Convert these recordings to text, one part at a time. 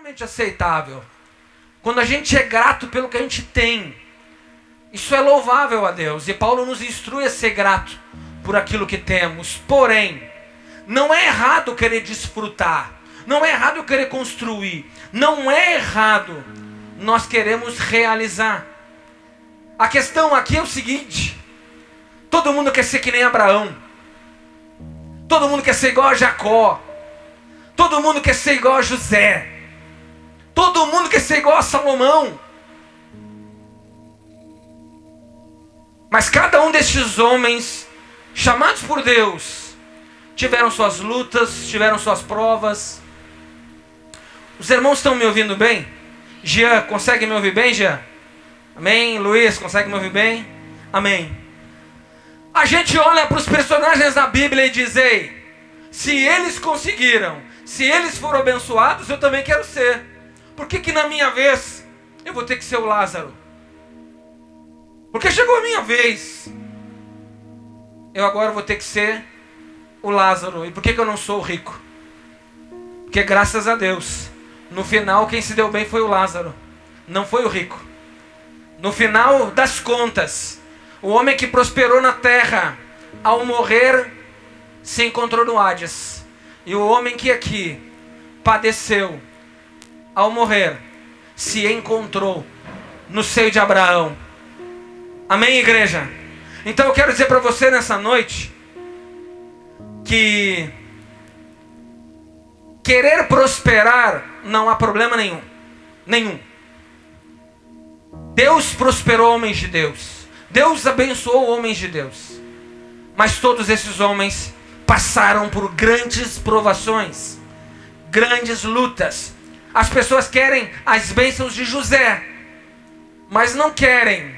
completamente aceitável. Quando a gente é grato pelo que a gente tem, isso é louvável a Deus. E Paulo nos instrui a ser grato por aquilo que temos. Porém, não é errado querer desfrutar. Não é errado querer construir. Não é errado nós queremos realizar. A questão aqui é o seguinte: todo mundo quer ser que nem Abraão. Todo mundo quer ser igual a Jacó. Todo mundo quer ser igual a José. Todo mundo quer ser igual a Salomão. Mas cada um destes homens, chamados por Deus, tiveram suas lutas, tiveram suas provas. Os irmãos estão me ouvindo bem? Jean, consegue me ouvir bem, Jean? Amém? Luiz, consegue me ouvir bem? Amém. A gente olha para os personagens da Bíblia e diz: ei, se eles conseguiram, se eles foram abençoados, eu também quero ser. Por que na minha vez eu vou ter que ser o Lázaro? Porque chegou a minha vez, eu agora vou ter que ser o Lázaro. E por que eu não sou o rico? Porque graças a Deus, no final quem se deu bem foi o Lázaro, não foi o rico. No final das contas, o homem que prosperou na terra, ao morrer, se encontrou no Hades. E o homem que aqui padeceu, ao morrer, se encontrou no seio de Abraão. Amém, igreja? Então eu quero dizer para você nessa noite que querer prosperar não há problema nenhum. Nenhum. Deus prosperou homens de Deus. Deus abençoou homens de Deus. Mas todos esses homens passaram por grandes provações, grandes lutas. As pessoas querem as bênçãos de José, mas não querem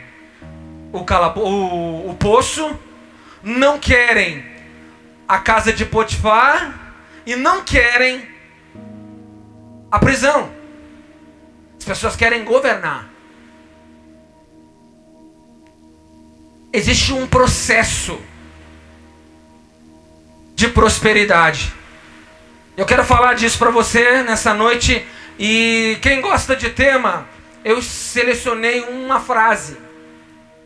o poço, não querem a casa de Potifar e não querem a prisão. As pessoas querem governar. Existe um processo de prosperidade. Eu quero falar disso para você nessa noite. E quem gosta de tema, eu selecionei uma frase.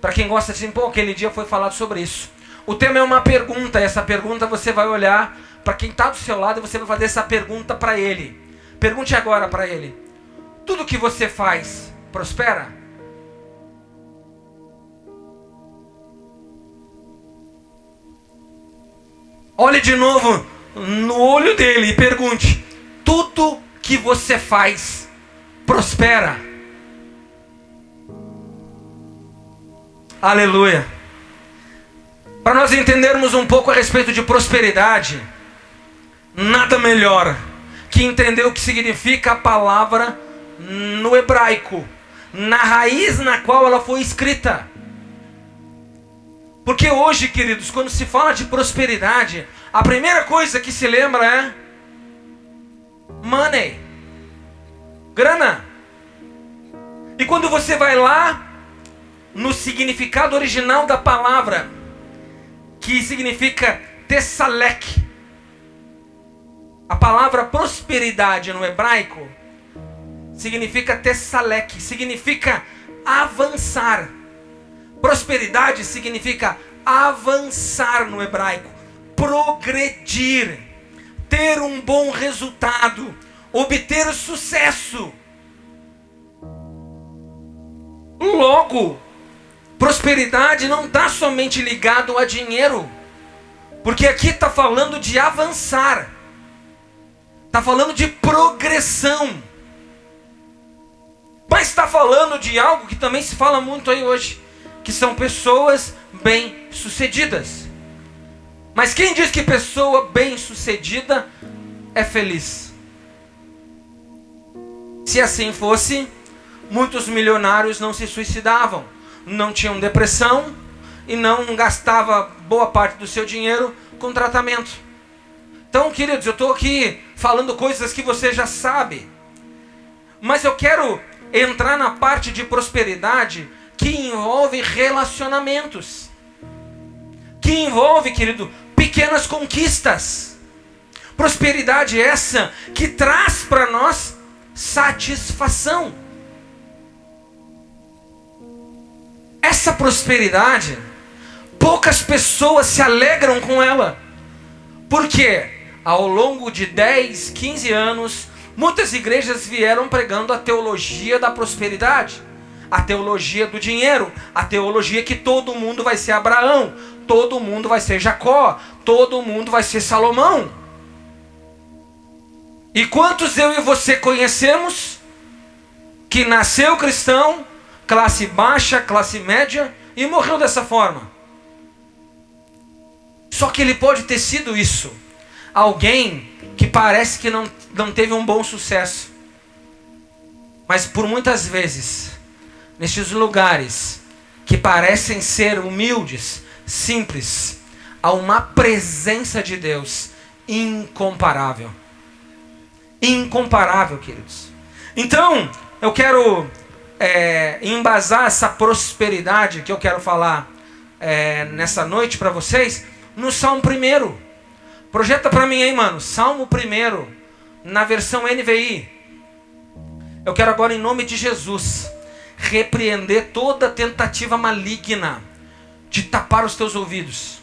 Para quem gosta de pô, aquele dia foi falado sobre isso. O tema é uma pergunta. E essa pergunta você vai olhar para quem está do seu lado e você vai fazer essa pergunta para ele. Pergunte agora para ele: tudo que você faz prospera? Olhe de novo no olho dele e pergunte: tudo que você faz prospera? Aleluia. Para nós entendermos um pouco a respeito de prosperidade, nada melhor que entender o que significa a palavra no hebraico, na raiz na qual ela foi escrita. Porque hoje, queridos, quando se fala de prosperidade, a primeira coisa que se lembra é money, grana. E quando você vai lá no significado original da palavra, que significa tessalek, a palavra prosperidade no hebraico significa tessalek, significa avançar. Prosperidade significa avançar no hebraico, progredir, ter um bom resultado, obter sucesso. Logo, prosperidade não está somente ligado a dinheiro, porque aqui está falando de avançar, está falando de progressão, mas está falando de algo que também se fala muito aí hoje, que são pessoas bem-sucedidas. Mas quem diz que pessoa bem-sucedida é feliz? Se assim fosse, muitos milionários não se suicidavam, não tinham depressão e não gastavam boa parte do seu dinheiro com tratamento. Então, queridos, eu estou aqui falando coisas que você já sabe, mas eu quero entrar na parte de prosperidade que envolve relacionamentos, que envolve, querido, pequenas conquistas. Prosperidade essa que traz para nós satisfação. Essa prosperidade, poucas pessoas se alegram com ela. Por quê? Ao longo de 10, 15 anos, muitas igrejas vieram pregando a teologia da prosperidade, a teologia do dinheiro, a teologia que todo mundo vai ser Abraão, todo mundo vai ser Jacó, todo mundo vai ser Salomão. E quantos eu e você conhecemos que nasceu cristão, classe baixa, classe média, e morreu dessa forma? Só que ele pode ter sido isso. Alguém que parece que não teve um bom sucesso. Mas por muitas vezes, nestes lugares que parecem ser humildes, simples, há uma presença de Deus incomparável. Incomparável, queridos. Então, eu quero embasar essa prosperidade que eu quero falar nessa noite para vocês no Salmo 1. Projeta para mim aí, mano. Salmo 1, na versão NVI. Eu quero agora, em nome de Jesus, repreender toda tentativa maligna de tapar os teus ouvidos.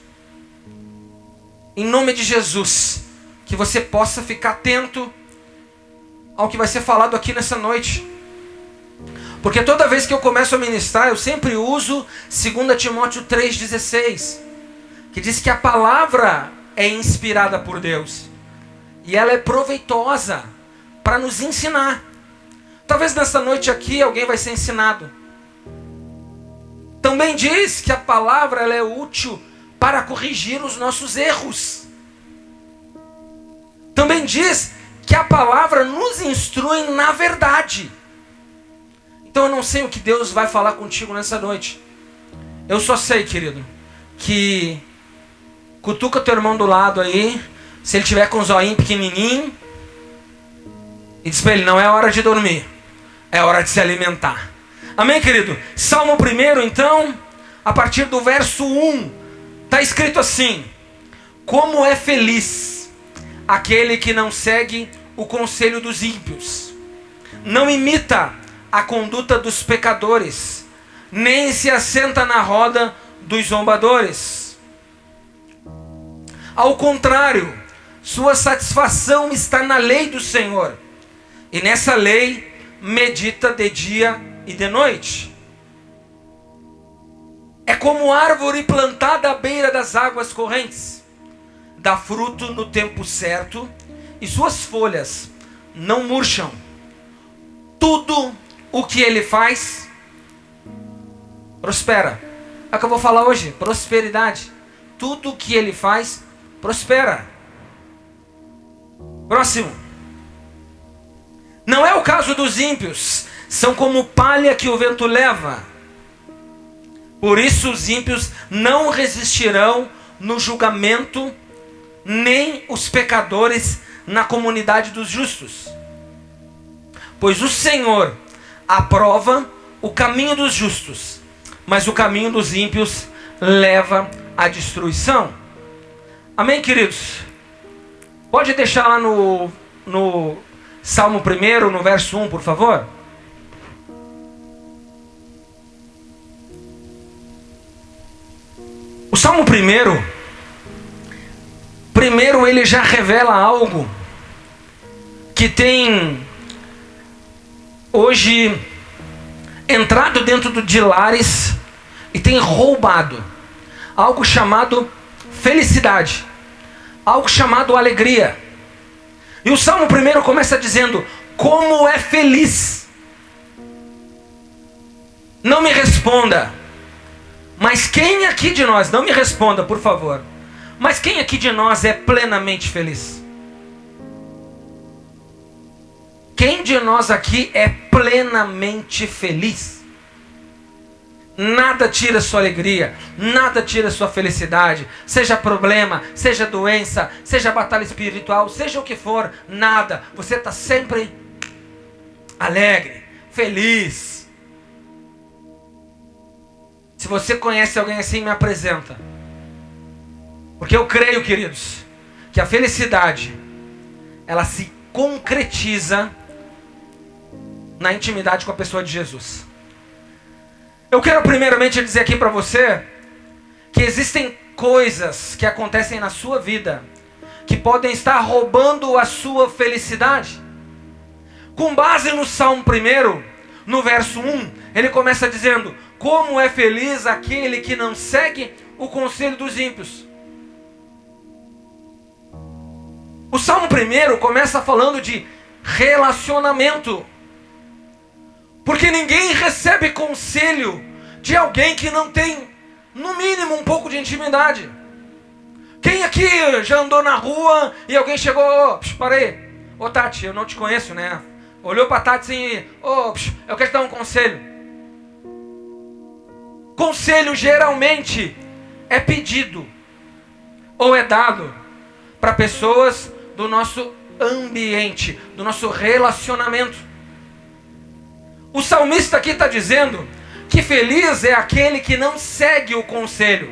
Em nome de Jesus, que você possa ficar atento ao que vai ser falado aqui nessa noite. Porque toda vez que eu começo a ministrar, eu sempre uso 2 Timóteo 3,16, que diz que a palavra é inspirada por Deus e ela é proveitosa para nos ensinar. Talvez nessa noite aqui alguém vai ser ensinado. Também diz que a palavra ela é útil para corrigir os nossos erros. Também diz que a palavra nos instrui na verdade. Então eu não sei o que Deus vai falar contigo nessa noite. Eu só sei, querido, que cutuca teu irmão do lado aí, se ele tiver com o zoinho pequenininho, e diz para ele, não é hora de dormir, é hora de se alimentar. Amém, querido? Salmo 1, então, a partir do verso 1, está escrito assim: como é feliz aquele que não segue o conselho dos ímpios, não imita a conduta dos pecadores, nem se assenta na roda dos zombadores. Ao contrário, sua satisfação está na lei do Senhor, e nessa lei medita de dia e de noite. É como árvore plantada à beira das águas correntes, dá fruto no tempo certo, e suas folhas não murcham. Tudo o que ele faz prospera. É o que eu vou falar hoje, prosperidade. Tudo o que ele faz prospera. Próximo. Não é o caso dos ímpios, são como palha que o vento leva. Por isso os ímpios não resistirão no julgamento, nem os pecadores na comunidade dos justos. Pois o Senhor aprova o caminho dos justos, mas o caminho dos ímpios leva à destruição. Amém, queridos? Pode deixar lá no Salmo 1, no verso 1, por favor. O Salmo 1, primeiro ele já revela algo que tem hoje entrado dentro de lares e tem roubado algo chamado felicidade, algo chamado alegria. E o Salmo 1 começa dizendo: como é feliz. Não me responda, mas quem aqui de nós, não me responda por favor, mas quem aqui de nós é plenamente feliz? Quem de nós aqui é plenamente feliz? Nada tira sua alegria, nada tira sua felicidade, seja problema, seja doença, seja batalha espiritual, seja o que for, nada. Você está sempre alegre, feliz. Se você conhece alguém assim, me apresenta. Porque eu creio, queridos, que a felicidade, ela se concretiza na intimidade com a pessoa de Jesus. Eu quero primeiramente dizer aqui para você que existem coisas que acontecem na sua vida que podem estar roubando a sua felicidade. Com base no Salmo 1, no verso 1, ele começa dizendo: como é feliz aquele que não segue o conselho dos ímpios. O Salmo 1 começa falando de relacionamento. Porque ninguém recebe conselho de alguém que não tem, no mínimo, um pouco de intimidade. Quem aqui já andou na rua e alguém chegou, para aí, ô Tati, eu não te conheço, né? Olhou para Tati assim, eu quero te dar um conselho. Conselho geralmente é pedido ou é dado para pessoas do nosso ambiente, do nosso relacionamento. O salmista aqui está dizendo que feliz é aquele que não segue o conselho.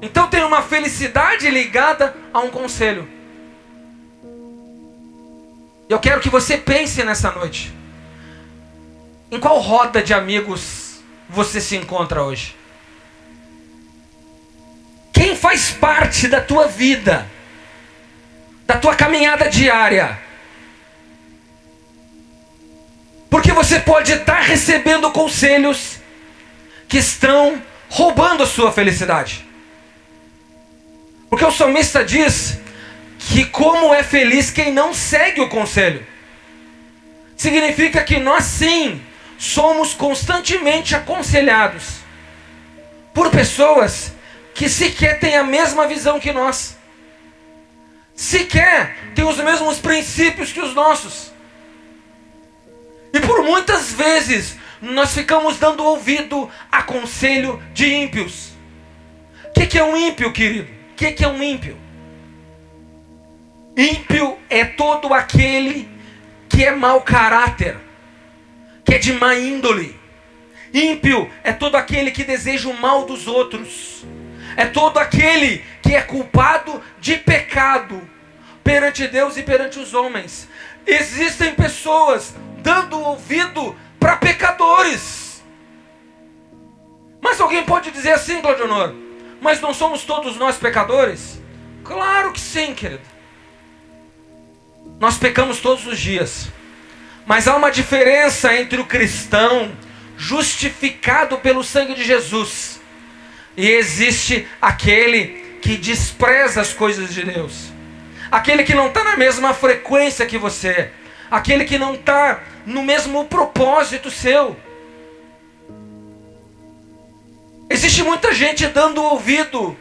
Então tem uma felicidade ligada a um conselho. Eu quero que você pense nessa noite. Em qual roda de amigos você se encontra hoje? Quem faz parte da tua vida, da tua caminhada diária? Porque você pode estar recebendo conselhos que estão roubando a sua felicidade. Porque o salmista diz que como é feliz quem não segue o conselho. Significa que nós sim somos constantemente aconselhados por pessoas que sequer têm a mesma visão que nós, sequer têm os mesmos princípios que os nossos. E por muitas vezes nós ficamos dando ouvido a conselho de ímpios. O que é um ímpio, querido? O que é um ímpio? Ímpio é todo aquele que é mau caráter, que é de má índole. Ímpio é todo aquele que deseja o mal dos outros. É todo aquele que é culpado de pecado perante Deus e perante os homens. Existem pessoas dando ouvido para pecadores. Mas alguém pode dizer assim, Claudionor, mas não somos todos nós pecadores? Claro que sim, querido. Nós pecamos todos os dias. Mas há uma diferença entre o cristão justificado pelo sangue de Jesus e existe aquele que despreza as coisas de Deus. Aquele que não está na mesma frequência que você. Aquele que não está no mesmo propósito seu. Existe muita gente dando ouvido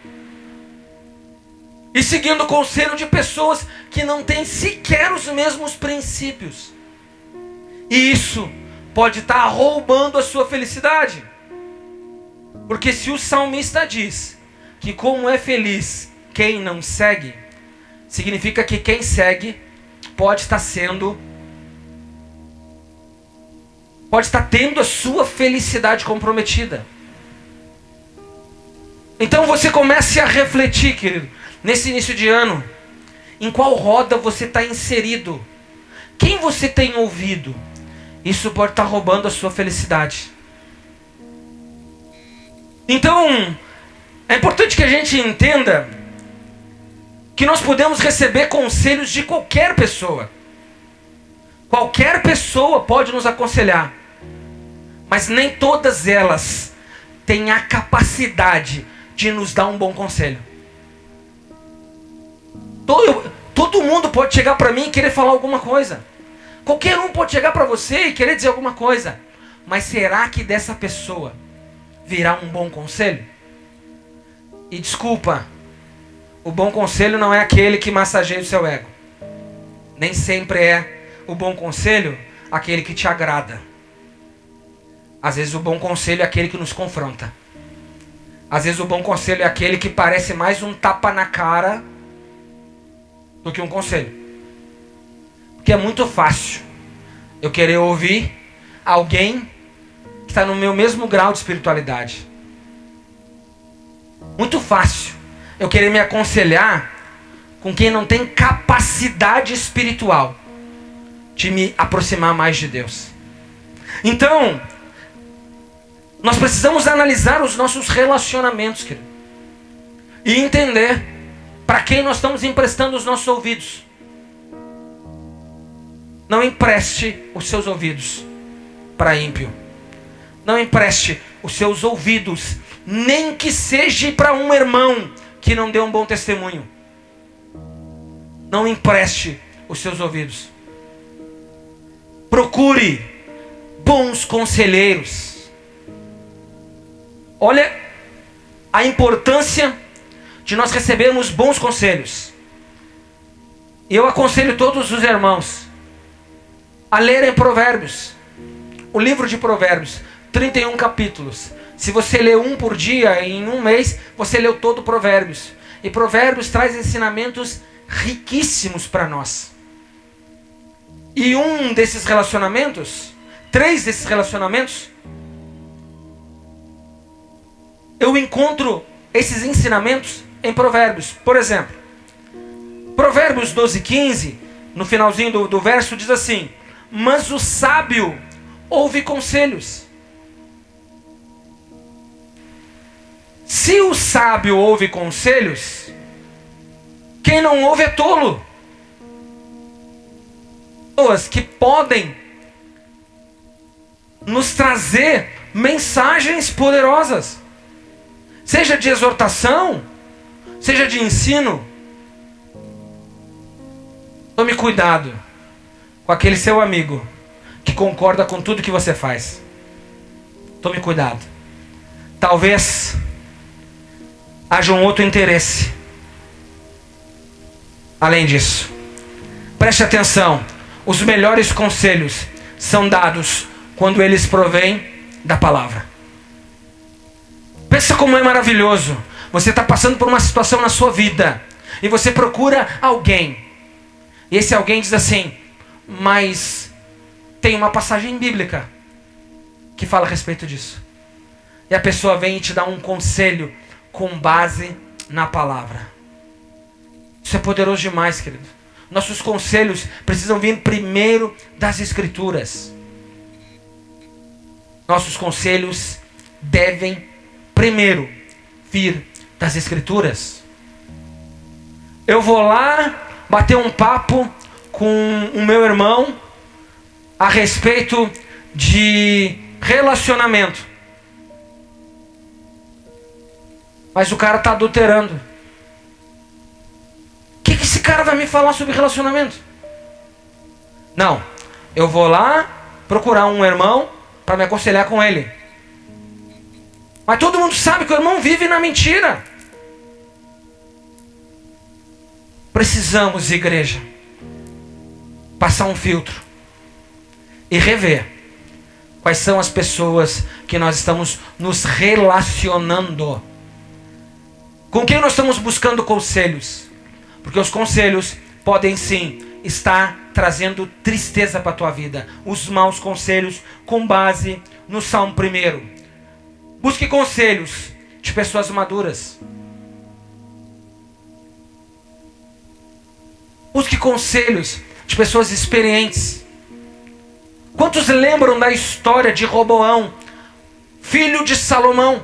e seguindo o conselho de pessoas que não têm sequer os mesmos princípios. E isso pode estar roubando a sua felicidade. Porque se o salmista diz que como é feliz quem não segue, significa que quem segue pode estar tendo a sua felicidade comprometida. Então você comece a refletir, querido, nesse início de ano, em qual roda você está inserido, quem você tem ouvido. Isso pode estar roubando a sua felicidade. Então, é importante que a gente entenda que nós podemos receber conselhos de qualquer pessoa. Qualquer pessoa pode nos aconselhar, mas nem todas elas têm a capacidade de nos dar um bom conselho. Todo mundo pode chegar para mim e querer falar alguma coisa. Qualquer um pode chegar para você e querer dizer alguma coisa. Mas será que dessa pessoa virá um bom conselho? E desculpa, o bom conselho não é aquele que massageia o seu ego. Nem sempre é o bom conselho aquele que te agrada. Às vezes o bom conselho é aquele que nos confronta. Às vezes o bom conselho é aquele que parece mais um tapa na cara do que um conselho. Porque é muito fácil eu querer ouvir alguém que está no meu mesmo grau de espiritualidade. Muito fácil eu querer me aconselhar com quem não tem capacidade espiritual de me aproximar mais de Deus. Então, nós precisamos analisar os nossos relacionamentos, querido, e entender para quem nós estamos emprestando os nossos ouvidos. Não empreste os seus ouvidos para ímpio. Não empreste os seus ouvidos, nem que seja para um irmão que não deu um bom testemunho. Não empreste os seus ouvidos. Procure bons conselheiros. Olha a importância de nós recebermos bons conselhos. Eu aconselho todos os irmãos a lerem Provérbios. O livro de Provérbios, 31 capítulos. Se você lê um por dia, em um mês, você leu todo Provérbios. E Provérbios traz ensinamentos riquíssimos para nós. E um desses relacionamentos, 3 desses relacionamentos, eu encontro esses ensinamentos em Provérbios. Por exemplo, Provérbios 12:15, no finalzinho do verso, diz assim: mas o sábio ouve conselhos. Se o sábio ouve conselhos, quem não ouve é tolo. Pessoas que podem nos trazer mensagens poderosas, seja de exortação, seja de ensino. Tome cuidado com aquele seu amigo que concorda com tudo que você faz. Tome cuidado. Talvez haja um outro interesse além disso. Preste atenção. Os melhores conselhos são dados quando eles provêm da palavra. Pensa como é maravilhoso. Você está passando por uma situação na sua vida e você procura alguém. E esse alguém diz assim: mas tem uma passagem bíblica que fala a respeito disso. E a pessoa vem e te dá um conselho com base na palavra. Isso é poderoso demais, querido. Nossos conselhos precisam vir primeiro das Escrituras. Nossos conselhos devem primeiro vir das Escrituras. Eu vou lá bater um papo com o meu irmão a respeito de relacionamento. Mas o cara está adulterando. O que esse cara vai me falar sobre relacionamento? Não, eu vou lá procurar um irmão para me aconselhar com ele. Mas todo mundo sabe que o irmão vive na mentira. Precisamos, igreja, passar um filtro e rever quais são as pessoas que nós estamos nos relacionando. Com quem nós estamos buscando conselhos? Porque os conselhos podem sim estar trazendo tristeza para a tua vida. Os maus conselhos com base no Salmo 1. Busque conselhos de pessoas maduras. Busque conselhos de pessoas experientes. Quantos lembram da história de Roboão, filho de Salomão?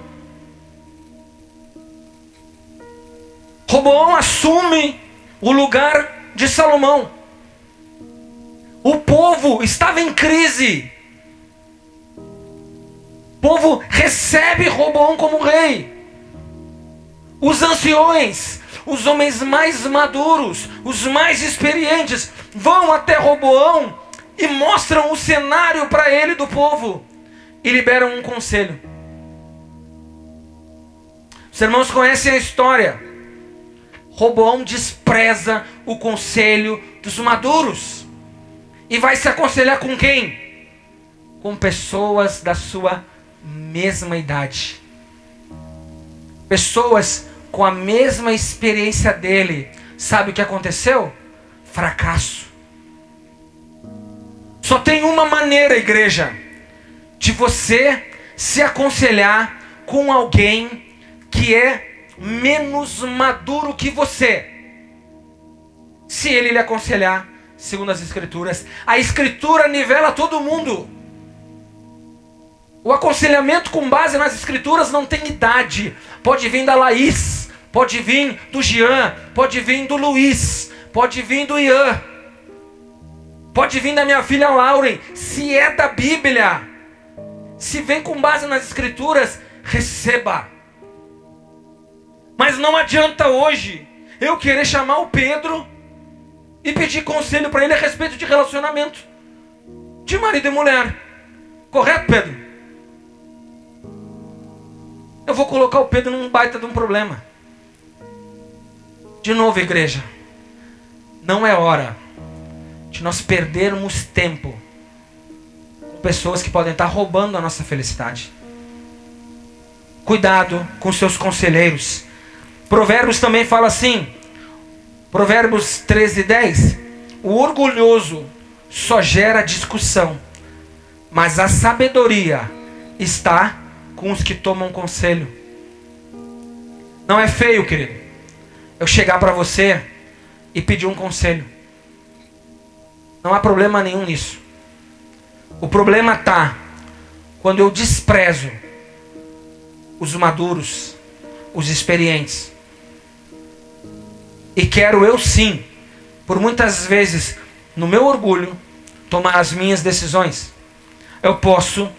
Roboão assume o lugar de Salomão. O povo estava em crise. O povo recebe Roboão como rei. Os anciões, os homens mais maduros, os mais experientes, vão até Roboão e mostram o cenário para ele do povo e liberam um conselho. Os irmãos conhecem a história. Roboão despreza o conselho dos maduros e vai se aconselhar com quem? Com pessoas da sua mesma idade, pessoas com a mesma experiência dele. Sabe o que aconteceu? Fracasso. Só tem uma maneira, igreja, de você se aconselhar com alguém que é menos maduro que você. Se ele lhe aconselhar, segundo as Escrituras. A Escritura nivela todo mundo. O aconselhamento com base nas Escrituras não tem idade. Pode vir da Laís, pode vir do Jean, pode vir do Luiz, pode vir do Ian, pode vir da minha filha Lauren. Se é da Bíblia, se vem com base nas Escrituras, receba. Mas não adianta hoje eu querer chamar o Pedro e pedir conselho para ele a respeito de relacionamento de marido e mulher. Correto, Pedro? Eu vou colocar o Pedro num baita de um problema. De novo, igreja, não é hora de nós perdermos tempo com pessoas que podem estar roubando a nossa felicidade. Cuidado com seus conselheiros. Provérbios também fala assim, Provérbios 13:10, o orgulhoso só gera discussão, mas a sabedoria está com os que tomam conselho. Não é feio, querido, eu chegar para você e pedir um conselho. Não há problema nenhum nisso. O problema está quando eu desprezo os maduros, os experientes, e quero eu sim, por muitas vezes, no meu orgulho, tomar as minhas decisões. Eu posso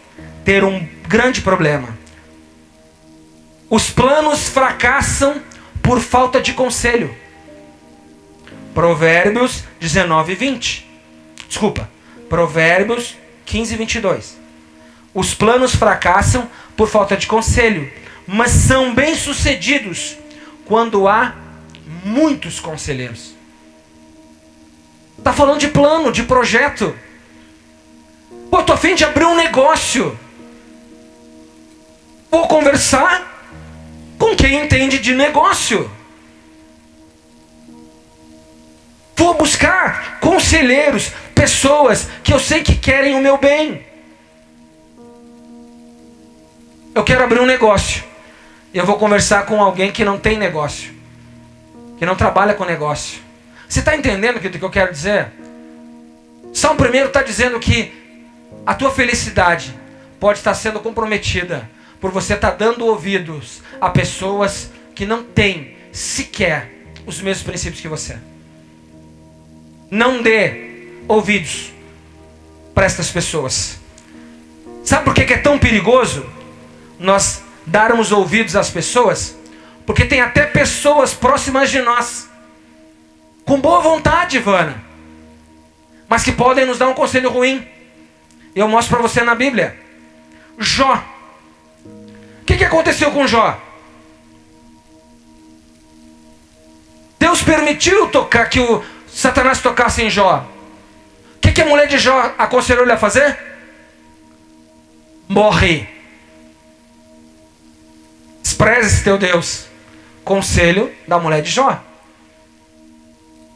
ter um grande problema. Os planos fracassam por falta de conselho. Provérbios 19:20. Desculpa, Provérbios 15:22. Os planos fracassam por falta de conselho, mas são bem-sucedidos quando há muitos conselheiros. Está falando de plano, de projeto. Pô, tô a fim de abrir um negócio. Vou conversar com quem entende de negócio. Vou buscar conselheiros, pessoas que eu sei que querem o meu bem. Eu quero abrir um negócio. Eu vou conversar com alguém que não tem negócio, que não trabalha com negócio. Você está entendendo o que eu quero dizer? Salmo 1 está dizendo que a tua felicidade pode estar sendo comprometida por você estar dando ouvidos a pessoas que não têm sequer os mesmos princípios que você. Não dê ouvidos para essas pessoas. Sabe por que é tão perigoso nós darmos ouvidos às pessoas? Porque tem até pessoas próximas de nós, com boa vontade, Ivana, mas que podem nos dar um conselho ruim. Eu mostro para você na Bíblia. Jó. O que aconteceu com Jó? Deus permitiu que o Satanás tocasse em Jó. O que a mulher de Jó aconselhou ele a fazer? Morre. Despreze teu Deus. Conselho da mulher de Jó.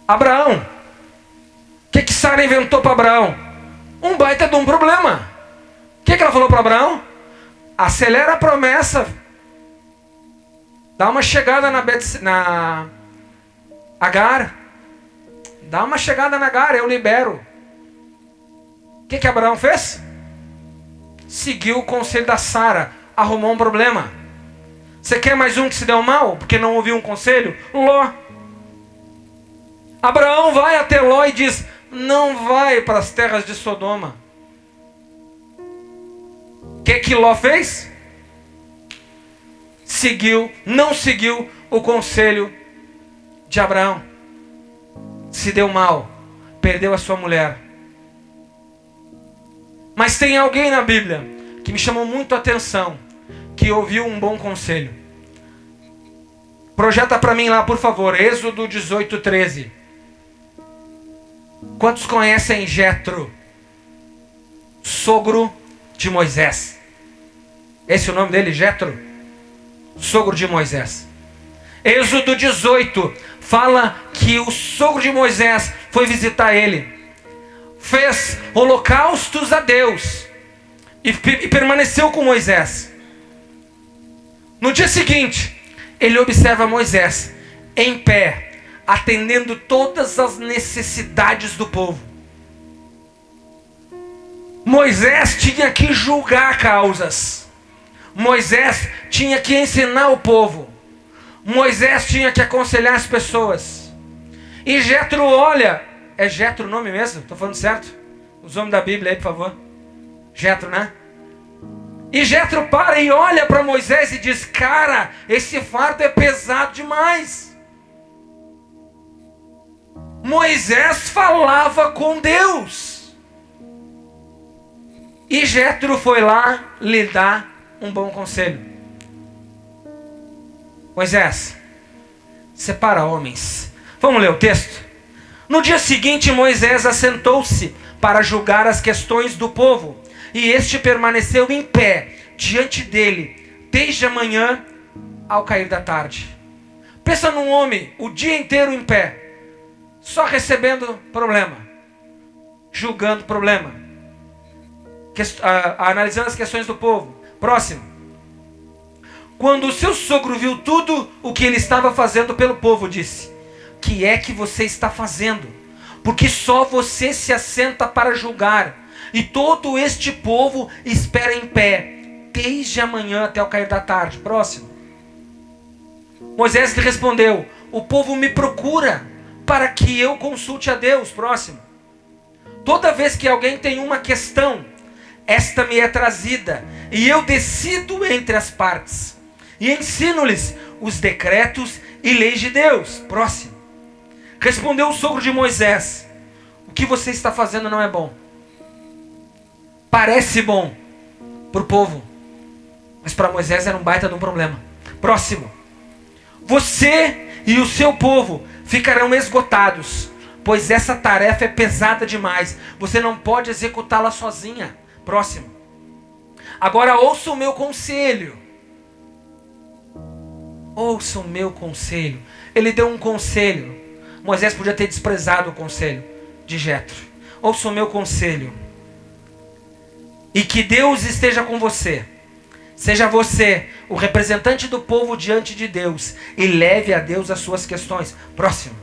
Abraão. O que Sara inventou para Abraão? Um baita de um problema. O que ela falou para Abraão? Acelera a promessa. Dá uma chegada na Agar. Dá uma chegada na Agar, eu libero. O que Abraão fez? Seguiu o conselho da Sara. Arrumou um problema. Você quer mais um que se deu mal porque não ouviu um conselho? Ló. Abraão vai até Ló e diz: não vai para as terras de Sodoma. O que Ló fez? Não seguiu o conselho de Abraão. Se deu mal, perdeu a sua mulher. Mas tem alguém na Bíblia que me chamou muito a atenção, que ouviu um bom conselho. Projeta para mim lá, por favor, Êxodo 18:13. Quantos conhecem Jetro, sogro de Moisés? Esse é o nome dele, Jetro, sogro de Moisés. Êxodo 18 fala que o sogro de Moisés foi visitar ele, fez holocaustos a Deus e permaneceu com Moisés. No dia seguinte, ele observa Moisés em pé, atendendo todas as necessidades do povo. Moisés tinha que julgar causas. Moisés tinha que ensinar o povo. Moisés tinha que aconselhar as pessoas. E Jetro olha, é Jetro o nome mesmo? Estou falando certo? Os homens da Bíblia aí, por favor. Jetro, né? E Jetro para e olha para Moisés e diz: cara, esse fardo é pesado demais. Moisés falava com Deus. E Jetro foi lá lhe dar um bom conselho. Moisés, separa homens. Vamos ler o texto? No dia seguinte, Moisés assentou-se para julgar as questões do povo. E este permaneceu em pé diante dele, desde a manhã ao cair da tarde. Pensa num homem o dia inteiro em pé, só recebendo problema, julgando problema, analisando as questões do povo. Próximo. Quando o seu sogro viu tudo o que ele estava fazendo pelo povo, disse: que é que você está fazendo? Porque só você se assenta para julgar, e todo este povo espera em pé, desde a manhã até o cair da tarde. Próximo. Moisés lhe respondeu: o povo me procura para que eu consulte a Deus. Próximo. Toda vez que alguém tem uma questão, esta me é trazida, e eu decido entre as partes, e ensino-lhes os decretos e leis de Deus. Próximo. Respondeu o sogro de Moisés: o que você está fazendo não é bom. Parece bom para o povo, mas para Moisés era um baita de um problema. Próximo. Você e o seu povo ficarão esgotados, pois essa tarefa é pesada demais. Você não pode executá-la sozinha. Próximo. Agora ouça o meu conselho. Ouça o meu conselho. Ele deu um conselho. Moisés podia ter desprezado o conselho de Jetro. Ouça o meu conselho. E que Deus esteja com você. Seja você o representante do povo diante de Deus, e leve a Deus as suas questões. Próximo.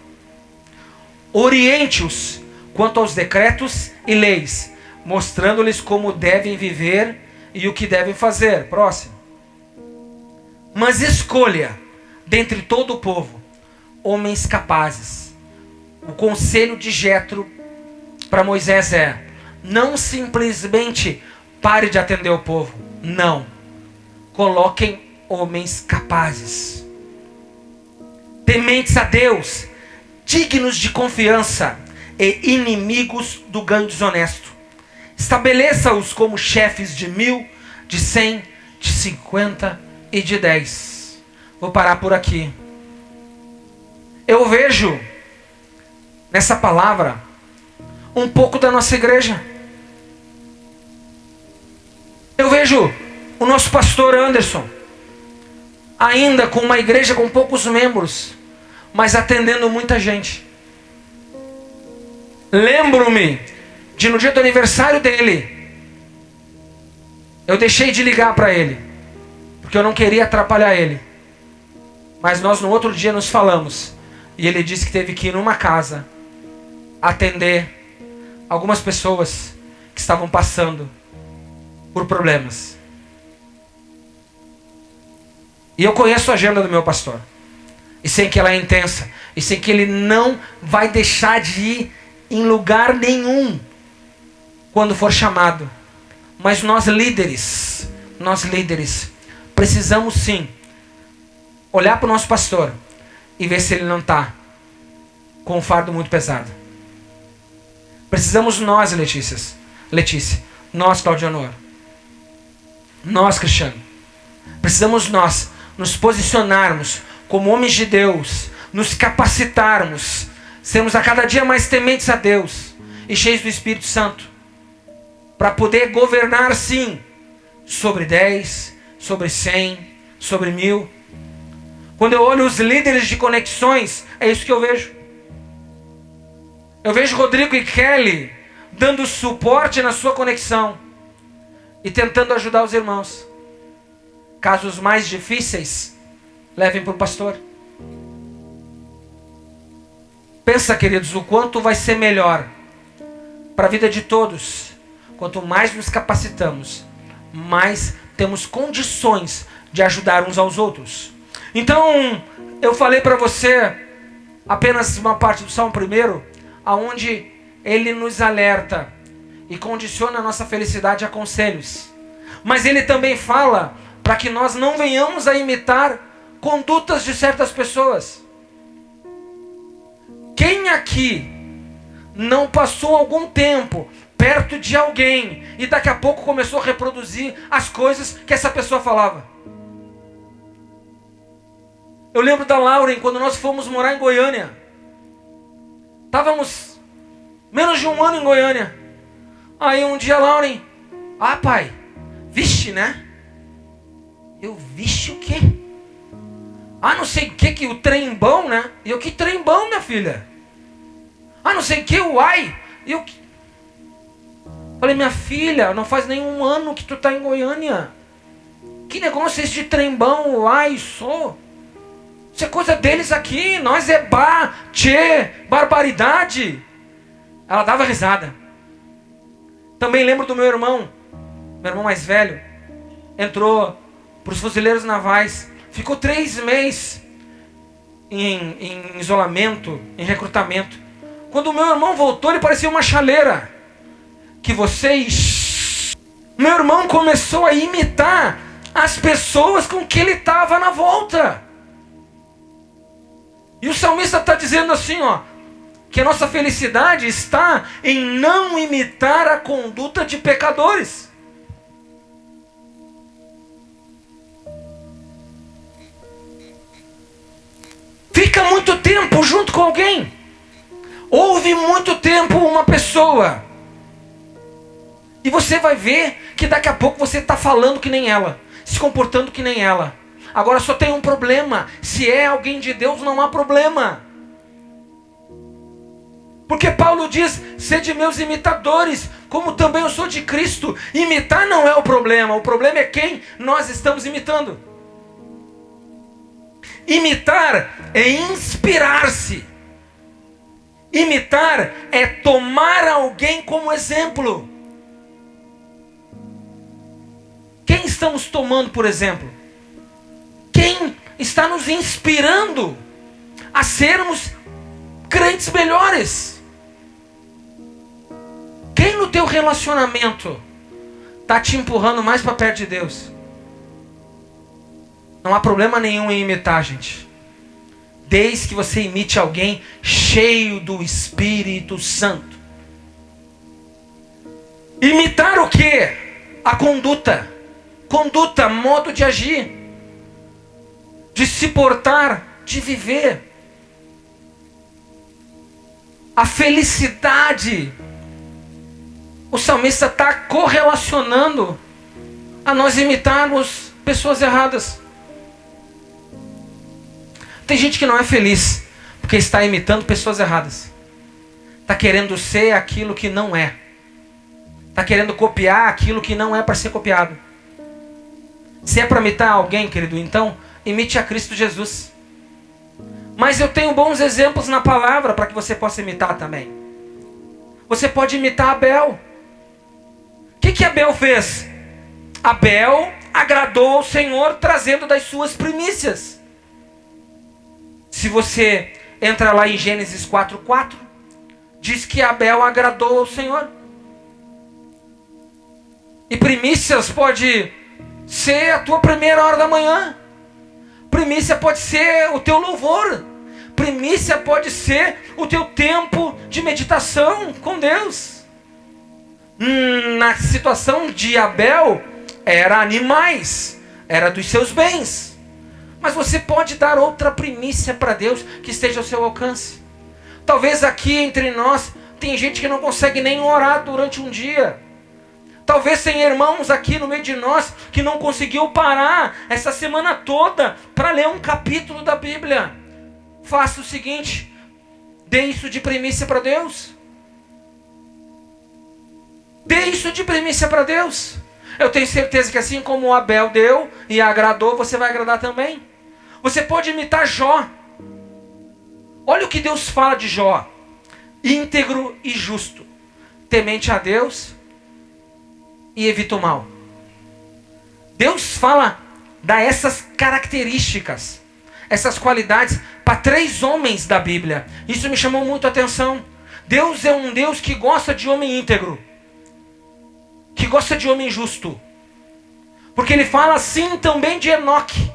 Oriente-os quanto aos decretos e leis, mostrando-lhes como devem viver e o que devem fazer. Próximo. Mas escolha dentre todo o povo homens capazes. O conselho de Jetro para Moisés é: não simplesmente pare de atender o povo. Não. Coloquem homens capazes, tementes a Deus, dignos de confiança e inimigos do ganho desonesto. Estabeleça-os como chefes de 1000, de 100, de 50 e de 10. Vou parar por aqui. Eu vejo nessa palavra um pouco da nossa igreja. Eu vejo o nosso pastor Anderson, ainda com uma igreja com poucos membros, mas atendendo muita gente. Lembro-me de no dia do aniversário dele, eu deixei de ligar para ele, porque eu não queria atrapalhar ele. Mas nós no outro dia nos falamos, e ele disse que teve que ir numa casa atender algumas pessoas que estavam passando por problemas. E eu conheço a agenda do meu pastor, e sei que ela é intensa, e sei que ele não vai deixar de ir em lugar nenhum quando for chamado. Mas nós líderes, precisamos sim olhar para o nosso pastor e ver se ele não está com um fardo muito pesado. Precisamos nós, Letícia, nós, Claudionor, nós, Cristiano, precisamos nós nos posicionarmos como homens de Deus, nos capacitarmos, sermos a cada dia mais tementes a Deus e cheios do Espírito Santo, para poder governar sim, sobre 10, sobre 100, sobre 1000. Quando eu olho os líderes de conexões, é isso que eu vejo. Eu vejo Rodrigo e Kelly dando suporte na sua conexão e tentando ajudar os irmãos. Casos mais difíceis, levem para o pastor. Pensa, queridos, o quanto vai ser melhor para a vida de todos. Quanto mais nos capacitamos, mais temos condições de ajudar uns aos outros. Então, eu falei para você apenas uma parte do Salmo 1, aonde ele nos alerta e condiciona a nossa felicidade a conselhos. Mas ele também fala para que nós não venhamos a imitar condutas de certas pessoas. Quem aqui não passou algum tempo perto de alguém e daqui a pouco começou a reproduzir as coisas que essa pessoa falava? Eu lembro da Lauren, quando nós fomos morar em Goiânia. Estávamos menos de um ano em Goiânia. Aí um dia, Lauren, pai, vixe, né? Eu, vixe o quê? Não sei o que, o trem bom, né? E eu, que trem bom, minha filha? Não sei o que, o ai. E eu, falei, minha filha, não faz nenhum ano que tu tá em Goiânia. Que negócio é esse de trem bom, o ai, sou? Isso é coisa deles aqui, nós é barbaridade. Ela dava risada. Também lembro do meu irmão mais velho, entrou para os fuzileiros navais, ficou 3 meses em isolamento, em recrutamento. Quando o meu irmão voltou, ele parecia uma chaleira. Meu irmão começou a imitar as pessoas com que ele estava na volta. E o salmista está dizendo assim, que a nossa felicidade está em não imitar a conduta de pecadores. Fica muito tempo junto com alguém. Ouve muito tempo uma pessoa. E você vai ver que daqui a pouco você está falando que nem ela, se comportando que nem ela. Agora só tem um problema. Se é alguém de Deus, não há problema. Porque Paulo diz, sede meus imitadores, como também eu sou de Cristo. Imitar não é o problema é quem nós estamos imitando. Imitar é inspirar-se. Imitar é tomar alguém como exemplo. Quem estamos tomando por exemplo? Quem está nos inspirando a sermos crentes melhores? Quem no teu relacionamento está te empurrando mais para perto de Deus? Não há problema nenhum em imitar, gente. Desde que você imite alguém cheio do Espírito Santo. Imitar o quê? A conduta. Conduta, modo de agir, de se portar, de viver. A felicidade, o salmista está correlacionando a nós imitarmos pessoas erradas. Tem gente que não é feliz porque está imitando pessoas erradas. Está querendo ser aquilo que não é. Está querendo copiar aquilo que não é para ser copiado. Se é para imitar alguém, querido, então imite a Cristo Jesus. Mas eu tenho bons exemplos na palavra para que você possa imitar também. Você pode imitar Abel. O que Abel fez? Abel agradou ao Senhor trazendo das suas primícias. Se você entra lá em Gênesis 4:4, diz que Abel agradou ao Senhor. E primícias pode ser a tua primeira hora da manhã. Primícia pode ser o teu louvor. Primícia pode ser o teu tempo de meditação com Deus. Na situação de Abel, era animais, era dos seus bens. Mas você pode dar outra primícia para Deus que esteja ao seu alcance. Talvez aqui entre nós tem gente que não consegue nem orar durante um dia. Talvez tem irmãos aqui no meio de nós que não conseguiu parar essa semana toda para ler um capítulo da Bíblia. Faça o seguinte, dê isso de primícia para Deus. Dê isso de primícia para Deus. Eu tenho certeza que assim como o Abel deu e agradou, você vai agradar também. Você pode imitar Jó. Olha o que Deus fala de Jó: íntegro e justo, temente a Deus e evita o mal. Deus dá essas características, essas qualidades para 3 homens da Bíblia. Isso me chamou muito a atenção. Deus é um Deus que gosta de homem íntegro, que gosta de homem justo. Porque ele fala assim também de Enoque.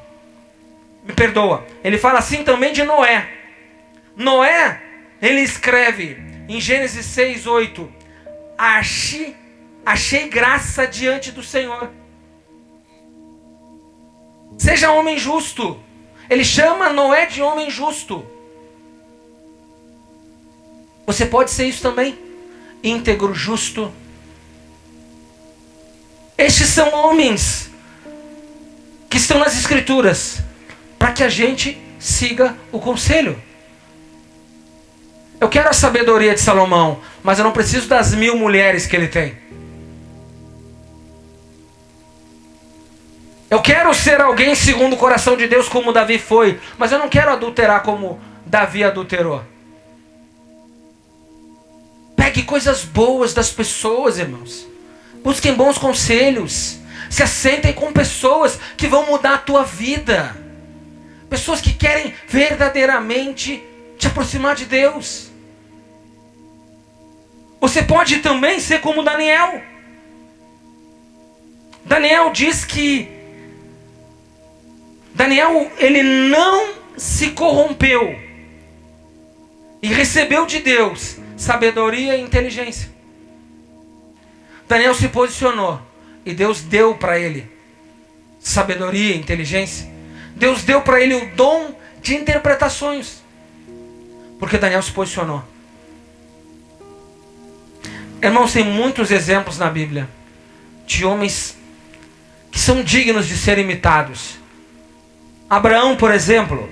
Me perdoa. Ele fala assim também de Noé. Noé, ele escreve em Gênesis 6:8: achei graça diante do Senhor. Seja homem justo. Ele chama Noé de homem justo. Você pode ser isso também. Íntegro, justo. Estes são homens que estão nas Escrituras, para que a gente siga o conselho. Eu quero a sabedoria de Salomão, mas eu não preciso das 1000 mulheres que ele tem. Eu quero ser alguém segundo o coração de Deus, como Davi foi, mas eu não quero adulterar como Davi adulterou. Pegue coisas boas das pessoas, irmãos. Busquem bons conselhos. Se assentem com pessoas que vão mudar a tua vida. Pessoas que querem verdadeiramente te aproximar de Deus. Você pode também ser como Daniel. Daniel diz que Daniel, ele não se corrompeu e recebeu de Deus sabedoria e inteligência. Daniel se posicionou e Deus deu para ele sabedoria e inteligência. Deus deu para ele o dom de interpretações, porque Daniel se posicionou. Irmãos, tem muitos exemplos na Bíblia de homens que são dignos de ser imitados. Abraão, por exemplo,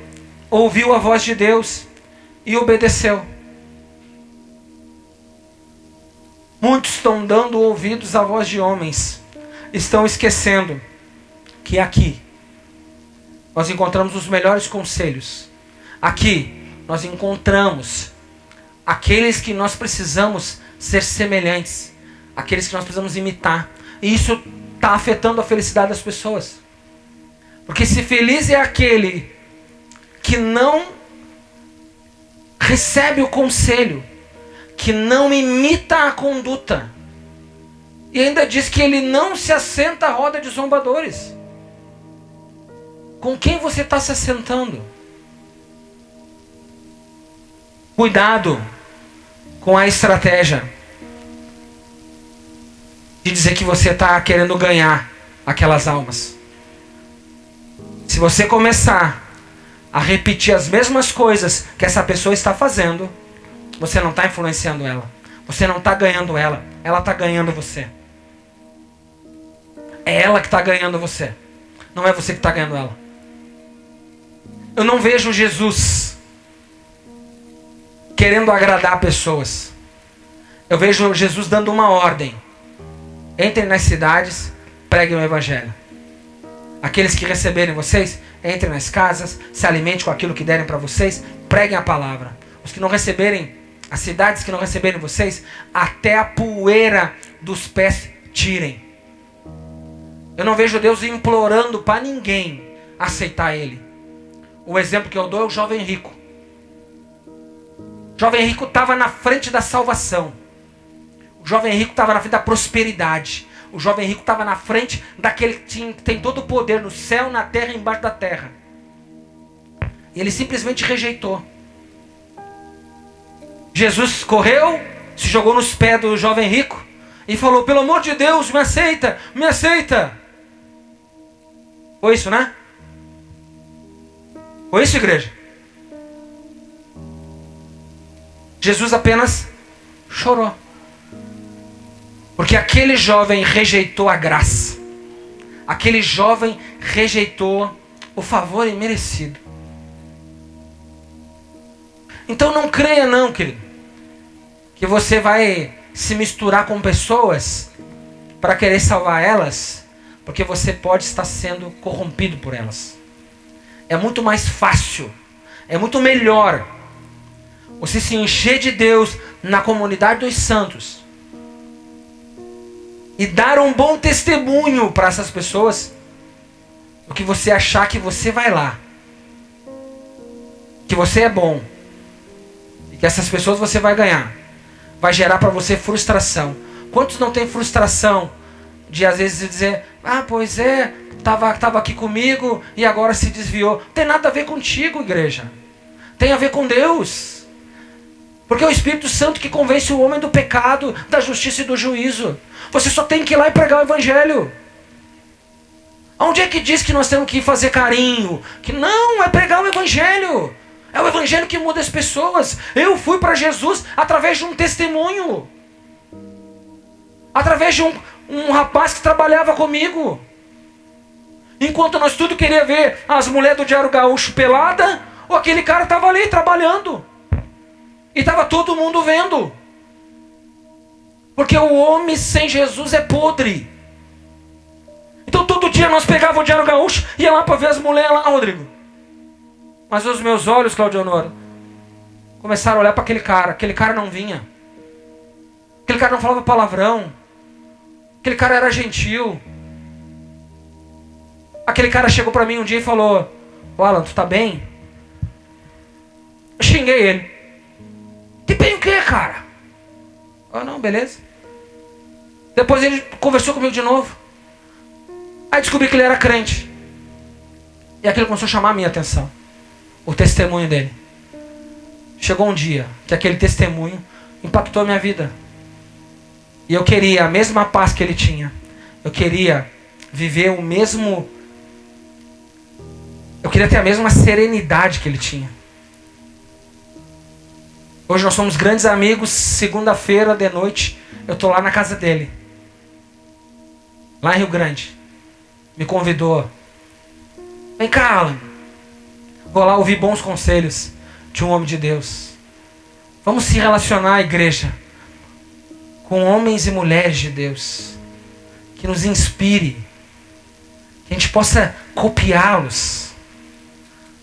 ouviu a voz de Deus e obedeceu. Muitos estão dando ouvidos à voz de homens, estão esquecendo que aqui nós encontramos os melhores conselhos. Aqui nós encontramos aqueles que nós precisamos ser semelhantes, aqueles que nós precisamos imitar. E isso está afetando a felicidade das pessoas. Porque se feliz é aquele que não recebe o conselho, que não imita a conduta, e ainda diz que ele não se assenta à roda de zombadores. Com quem você está se assentando? Cuidado com a estratégia de dizer que você está querendo ganhar aquelas almas. Se você começar a repetir as mesmas coisas que essa pessoa está fazendo, você não está influenciando ela. Você não está ganhando ela. Ela está ganhando você. É ela que está ganhando você. Não é você que está ganhando ela. Eu não vejo Jesus querendo agradar pessoas. Eu vejo Jesus dando uma ordem: entrem nas cidades, preguem o evangelho. Aqueles que receberem vocês, entrem nas casas, se alimentem com aquilo que derem para vocês, preguem a palavra. Os que não receberem, as cidades que não receberem vocês, até a poeira dos pés tirem. Eu não vejo Deus implorando para ninguém aceitar Ele. O exemplo que eu dou é o jovem rico. O jovem rico estava na frente da salvação. O jovem rico estava na frente da prosperidade. O jovem rico estava na frente daquele que tem todo o poder no céu, na terra e embaixo da terra. E ele simplesmente rejeitou. Jesus correu, se jogou nos pés do jovem rico e falou: pelo amor de Deus, me aceita, me aceita. Foi isso, né? Foi isso, igreja? Jesus apenas chorou. Porque aquele jovem rejeitou a graça. Aquele jovem rejeitou o favor imerecido. Então não creia não, querido, que você vai se misturar com pessoas para querer salvar elas, porque você pode estar sendo corrompido por elas. É muito mais fácil, é muito melhor você se encher de Deus na comunidade dos santos e dar um bom testemunho para essas pessoas, do que você achar que você vai lá, que você é bom e que essas pessoas você vai ganhar, vai gerar para você frustração. Quantos não tem frustração de às vezes dizer: ah, pois é, tava aqui comigo e agora se desviou? Não tem nada a ver contigo, igreja. Tem a ver com Deus. Porque é o Espírito Santo que convence o homem do pecado, da justiça e do juízo. Você só tem que ir lá e pregar o Evangelho. Onde é que diz que nós temos que ir fazer carinho? Que não, é pregar o Evangelho. É o Evangelho que muda as pessoas. Eu fui para Jesus através de um testemunho. Através de um rapaz que trabalhava comigo. Enquanto nós tudo queria ver as mulheres do Diário Gaúcho pelada, ou aquele cara estava ali trabalhando. E estava todo mundo vendo. Porque o homem sem Jesus é podre. Então todo dia nós pegávamos o Diário Gaúcho e ia lá para ver as mulheres lá, Rodrigo. Mas os meus olhos, Claudio Honor, começaram a olhar para aquele cara. Aquele cara não vinha. Aquele cara não falava palavrão. Aquele cara era gentil. Aquele cara chegou para mim um dia e falou: "Ô Alan, tu tá bem?" Eu xinguei ele. "Que bem o quê, cara?" "Ah, não, beleza." Depois ele conversou comigo de novo. Aí descobri que ele era crente. E aquilo começou a chamar a minha atenção. O testemunho dele. Chegou um dia que aquele testemunho impactou a minha vida. E eu queria a mesma paz que ele tinha. Eu queria viver o mesmo... Eu queria ter a mesma serenidade que ele tinha. Hoje nós somos grandes amigos. Segunda-feira de noite eu estou lá na casa dele, lá em Rio Grande. Me convidou: "Vem cá, Alan, vou lá ouvir bons conselhos de um homem de Deus. Vamos se relacionar, igreja, com homens e mulheres de Deus, que nos inspire, que a gente possa copiá-los.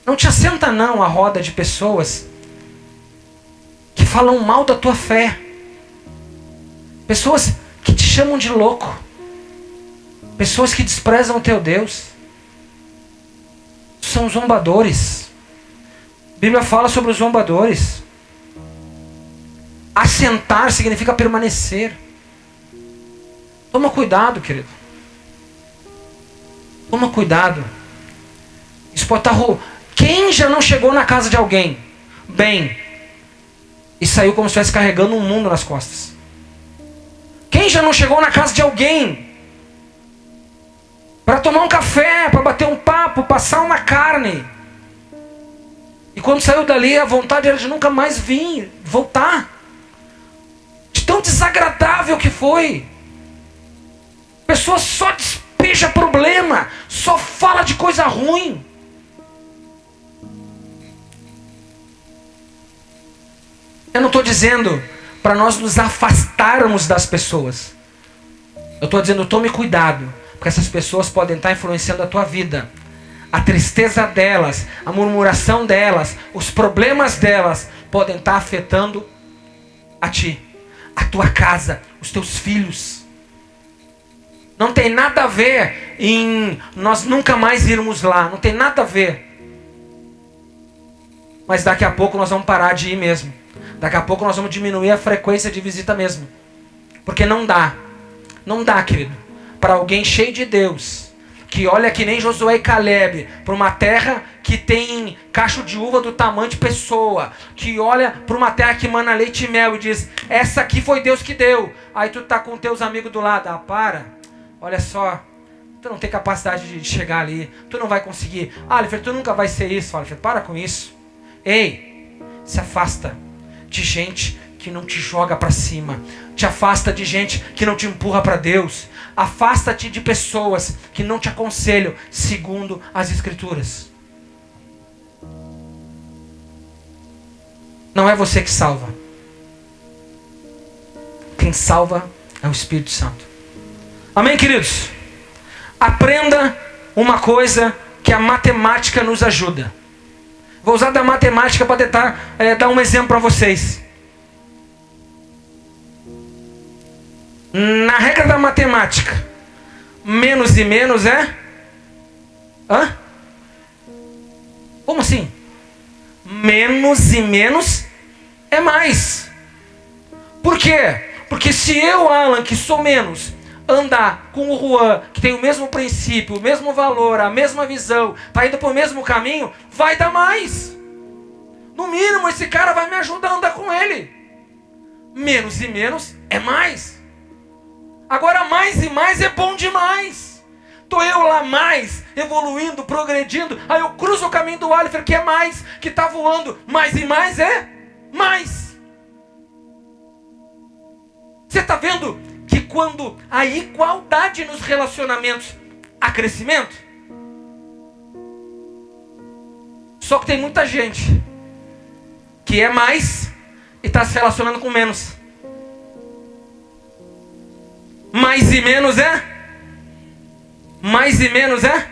Não te assenta não a roda de pessoas que falam mal da tua fé. Pessoas que te chamam de louco. Pessoas que desprezam o teu Deus. São zombadores. A Bíblia fala sobre os zombadores. Assentar significa permanecer. Toma cuidado, querido. Toma cuidado. Isso pode estar... Quem já não chegou na casa de alguém bem e saiu como se estivesse carregando um mundo nas costas? Quem já não chegou na casa de alguém para tomar um café, para bater um papo, passar uma carne, e quando saiu dali a vontade era de nunca mais vir, voltar? De tão desagradável que foi. A pessoa só despeja problema, só fala de coisa ruim. Eu não estou dizendo para nós nos afastarmos das pessoas. Eu estou dizendo: tome cuidado, porque essas pessoas podem estar influenciando a tua vida. A tristeza delas, a murmuração delas, os problemas delas podem estar afetando a ti, a tua casa, os teus filhos. Não tem nada a ver em nós nunca mais irmos lá. Não tem nada a ver. Mas daqui a pouco nós vamos parar de ir mesmo. Daqui a pouco nós vamos diminuir a frequência de visita mesmo. Porque não dá. Não dá, querido, para alguém cheio de Deus, que olha que nem Josué e Caleb para uma terra que tem cacho de uva do tamanho de pessoa, que olha para uma terra que mana leite e mel e diz: essa aqui foi Deus que deu. Aí tu tá com teus amigos do lado: ah, para, olha só, tu não tem capacidade de chegar ali, tu não vai conseguir. Ah, Oliver, tu nunca vai ser isso. Oliver, para com isso. Ei, se afasta de gente que não te joga para cima. Te afasta de gente que não te empurra para Deus. Afasta-te de pessoas que não te aconselham segundo as Escrituras. Não é você que salva. Quem salva é o Espírito Santo. Amém, queridos? Aprenda uma coisa que a matemática nos ajuda. Vou usar da matemática para tentar dar um exemplo para vocês. Na regra da matemática, menos e menos é? Hã? Como assim? Menos e menos é mais. Por quê? Porque se eu, Alan, que sou menos, andar com o Juan, que tem o mesmo princípio, o mesmo valor, a mesma visão, tá indo para o mesmo caminho, vai dar mais. No mínimo, esse cara vai me ajudar a andar com ele. Menos e menos é mais. Agora, mais e mais é bom demais. Tô eu lá mais, evoluindo, progredindo. Aí eu cruzo o caminho do Alifer, que é mais, que tá voando. Mais e mais é mais. Você está vendo que quando há igualdade nos relacionamentos, há crescimento? Só que tem muita gente que é mais e está se relacionando com menos. Mais e menos é? Mais e menos é?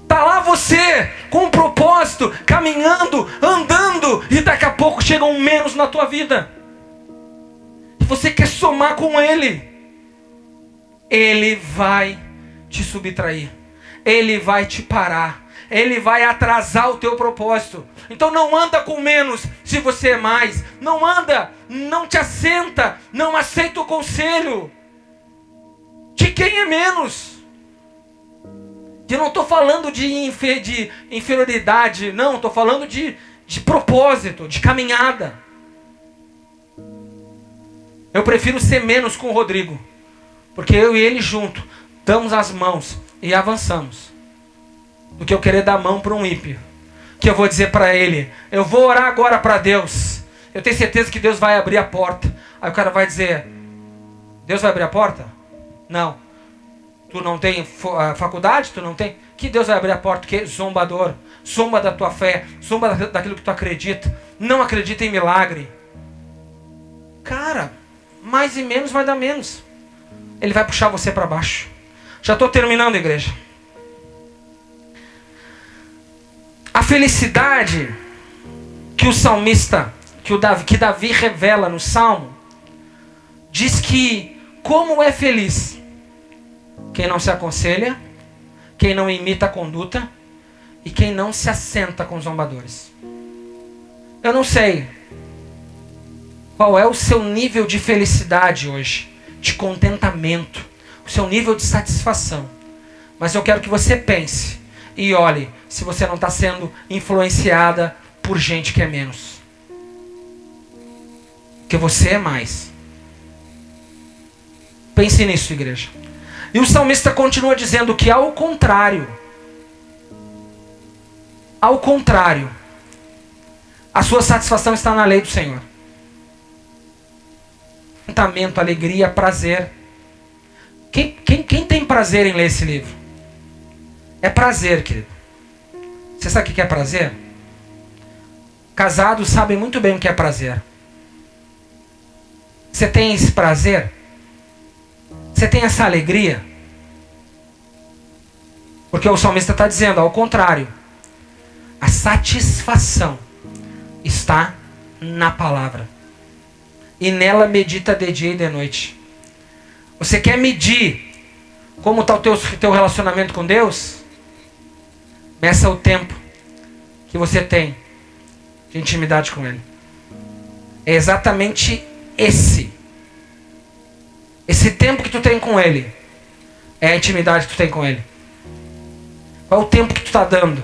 Tá lá você com um propósito, caminhando, andando, e daqui a pouco chega um menos na tua vida. E você quer somar com ele. Ele vai te subtrair. Ele vai te parar. Ele vai atrasar o teu propósito. Então não anda com menos se você é mais. Não anda, não te assenta, não aceita o conselho de quem é menos. Eu não estou falando de inferioridade, não, estou falando de propósito, de caminhada. Eu prefiro ser menos com o Rodrigo, porque eu e ele junto damos as mãos e avançamos, do que eu querer dar a mão para um ímpio, que eu vou dizer para ele, eu vou orar agora para Deus, eu tenho certeza que Deus vai abrir a porta. Aí o cara vai dizer, Deus vai abrir a porta? Não. Tu não tem faculdade? Tu não tem? Que Deus vai abrir a porta? Que zombador. Zomba da tua fé. Zomba daquilo que tu acredita. Não acredita em milagre. Cara, mais e menos vai dar menos. Ele vai puxar você para baixo. Já estou terminando, igreja. A felicidade que o salmista, que Davi revela no Salmo, diz que como é feliz quem não se aconselha, quem não imita a conduta e quem não se assenta com os zombadores. Eu não sei qual é o seu nível de felicidade hoje, de contentamento, o seu nível de satisfação. Mas eu quero que você pense e olhe se você não está sendo influenciada por gente que é menos. Porque você é mais. Pense nisso, igreja. E o salmista continua dizendo que ao contrário, a sua satisfação está na lei do Senhor. Contentamento, alegria, prazer. Quem tem prazer em ler esse livro? É prazer, querido. Você sabe o que é prazer? Casados sabem muito bem o que é prazer. Você tem esse prazer? Você tem essa alegria? Porque o salmista está dizendo, ao contrário, a satisfação está na palavra. E nela medita de dia e de noite. Você quer medir como está o teu relacionamento com Deus? Meça o tempo que você tem de intimidade com Ele. É exatamente esse tempo que tu tem com Ele é a intimidade que tu tem com Ele. Qual é o tempo que tu está dando?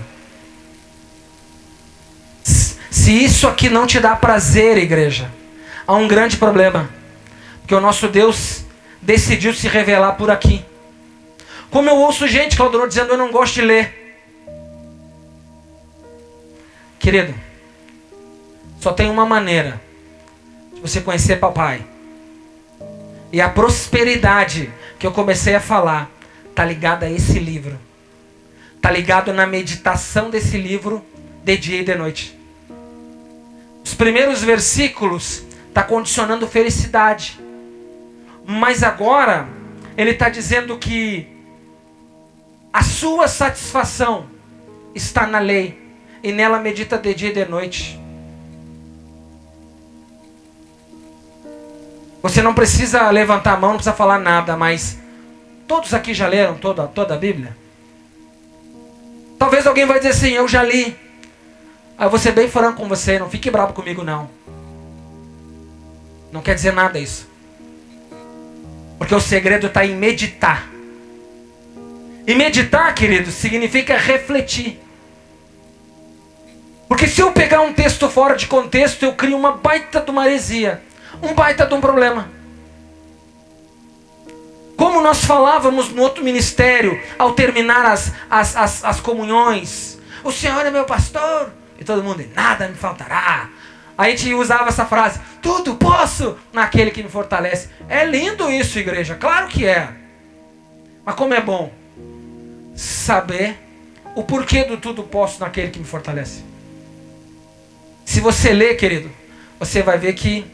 Se isso aqui não te dá prazer, igreja, há um grande problema. Porque o nosso Deus decidiu se revelar por aqui. Como eu ouço gente, Claudionor, dizendo, eu não gosto de ler. Querido, só tem uma maneira de você conhecer papai. E a prosperidade que eu comecei a falar está ligada a esse livro. Está ligado na meditação desse livro de dia e de noite. Os primeiros versículos está condicionando felicidade. Mas agora ele está dizendo que a sua satisfação está na lei. e nela medita de dia e de noite. Você não precisa levantar a mão, não precisa falar nada, mas todos aqui já leram toda a Bíblia? Talvez alguém vai dizer assim, eu já li. Aí eu vou ser bem franco com você, não fique bravo comigo não. Não quer dizer nada isso. Porque o segredo está em meditar. E meditar, querido, significa refletir. Porque se eu pegar um texto fora de contexto, eu crio uma baita de uma heresia. Um baita de um problema. Como nós falávamos no outro ministério, ao terminar as comunhões, o Senhor é meu pastor, e todo mundo, nada me faltará. A gente usava essa frase, tudo posso naquele que me fortalece. É lindo isso, igreja, claro que é. Mas como é bom saber o porquê do tudo posso naquele que me fortalece. Se você ler, querido, você vai ver que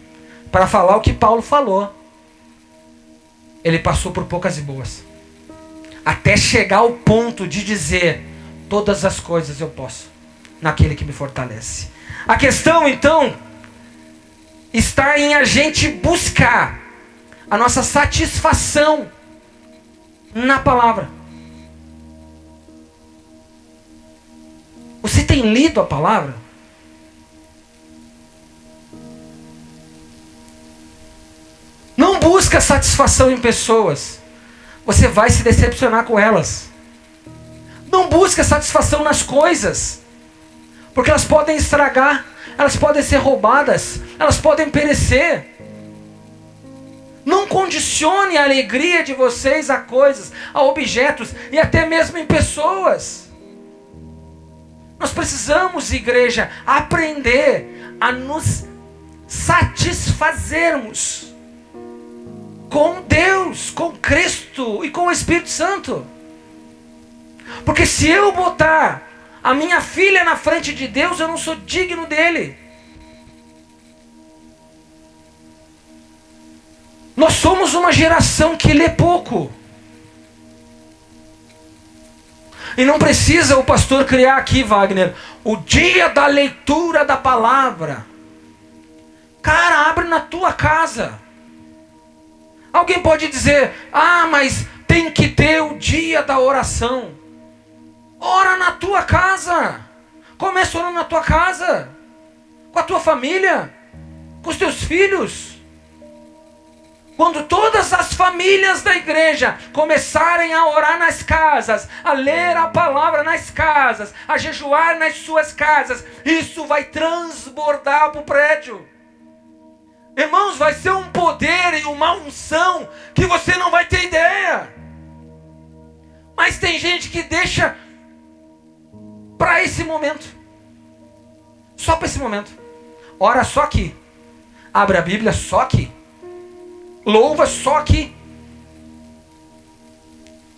para falar o que Paulo falou, ele passou por poucas e boas. Até chegar ao ponto de dizer, todas as coisas eu posso naquele que me fortalece. A questão, então, está em a gente buscar a nossa satisfação na palavra. Você tem lido a palavra? Não busca satisfação em pessoas. Você vai se decepcionar com elas. Não busca satisfação nas coisas. Porque elas podem estragar. Elas podem ser roubadas. Elas podem perecer. Não condicione a alegria de vocês a coisas, a objetos e até mesmo em pessoas. Nós precisamos, igreja, aprender a nos satisfazermos com Deus, com Cristo e com o Espírito Santo. Porque se eu botar a minha filha na frente de Deus, eu não sou digno dele. Nós somos uma geração que lê pouco. E não precisa o pastor criar aqui, Wagner, o dia da leitura da palavra. Cara, abre na tua casa. Alguém pode dizer, mas tem que ter o dia da oração. Ora na tua casa. Começa orando na tua casa. Com a tua família. Com os teus filhos. Quando todas as famílias da igreja começarem a orar nas casas, a ler a palavra nas casas, a jejuar nas suas casas, isso vai transbordar para o prédio. Irmãos, vai ser um poder e uma unção que você não vai ter ideia. Mas tem gente que deixa para esse momento. Só para esse momento. Ora só aqui. Abre a Bíblia só aqui. Louva só aqui.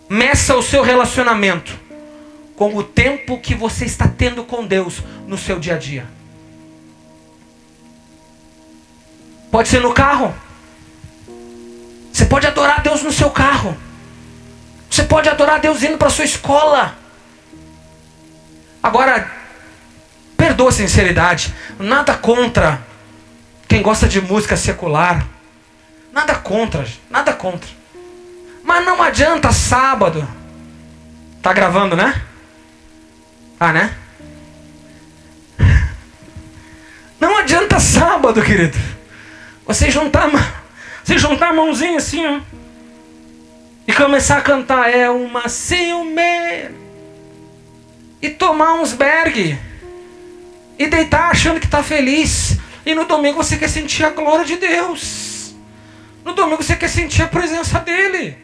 Meça o seu relacionamento com o tempo que você está tendo com Deus no seu dia a dia. Pode ser no carro. Você pode adorar a Deus no seu carro. Você pode adorar a Deus indo para a sua escola. Agora, perdoa a sinceridade. Nada contra quem gosta de música secular. Nada contra, nada contra. Mas não adianta sábado. Tá gravando, né? Ah, né? Não adianta sábado, querido. Você juntar a mãozinha assim, ó, e começar a cantar é uma ciumeira. E tomar uns bergue. E deitar achando que está feliz. E no domingo você quer sentir a glória de Deus. No domingo você quer sentir a presença dele.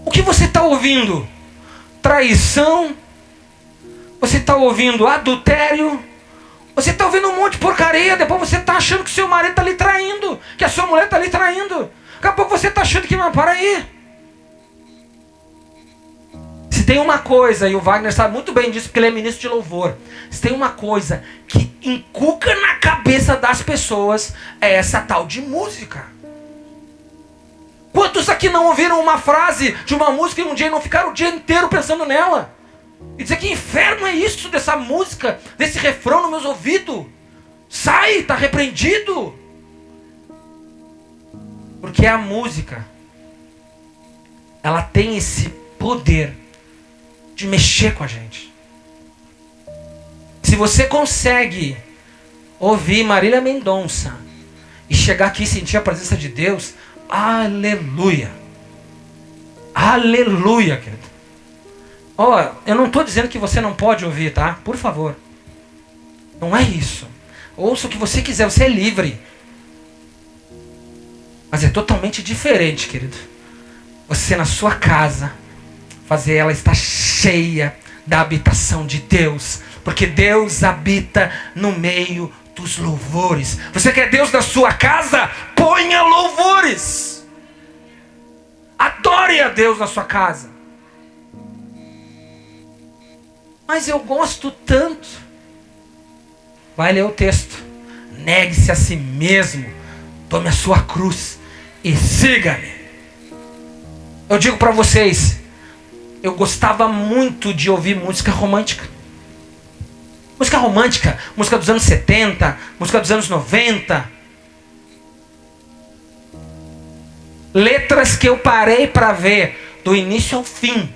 O que você está ouvindo? Traição? Você está ouvindo adultério? Você está ouvindo um monte de porcaria. Depois você está achando que seu marido está lhe traindo. Que a sua mulher está lhe traindo. Daqui a pouco você está achando que não, para aí. Se tem uma coisa, e o Wagner sabe muito bem disso porque ele é ministro de louvor. Se tem uma coisa que encuca na cabeça das pessoas, é essa tal de música. Quantos aqui que não ouviram uma frase de uma música em um dia e não ficaram o dia inteiro pensando nela? E dizer: que inferno é isso dessa música, desse refrão nos meus ouvidos? Sai, está repreendido. Porque a música, ela tem esse poder de mexer com a gente. Se você consegue ouvir Marília Mendonça e chegar aqui e sentir a presença de Deus, aleluia. Aleluia, querido. Eu não estou dizendo que você não pode ouvir, tá? Por favor. Não é isso. Ouça o que você quiser, você é livre. Mas é totalmente diferente, querido. Você na sua casa, fazer ela estar cheia da habitação de Deus. Porque Deus habita no meio dos louvores. Você quer Deus na sua casa? Ponha louvores. Adore a Deus na sua casa. Mas eu gosto tanto. Vai ler o texto. Negue-se a si mesmo. Tome a sua cruz e siga-me. Eu digo para vocês, eu gostava muito de ouvir música romântica. Música romântica, música dos anos 70, música dos anos 90. Letras que eu parei para ver do início ao fim,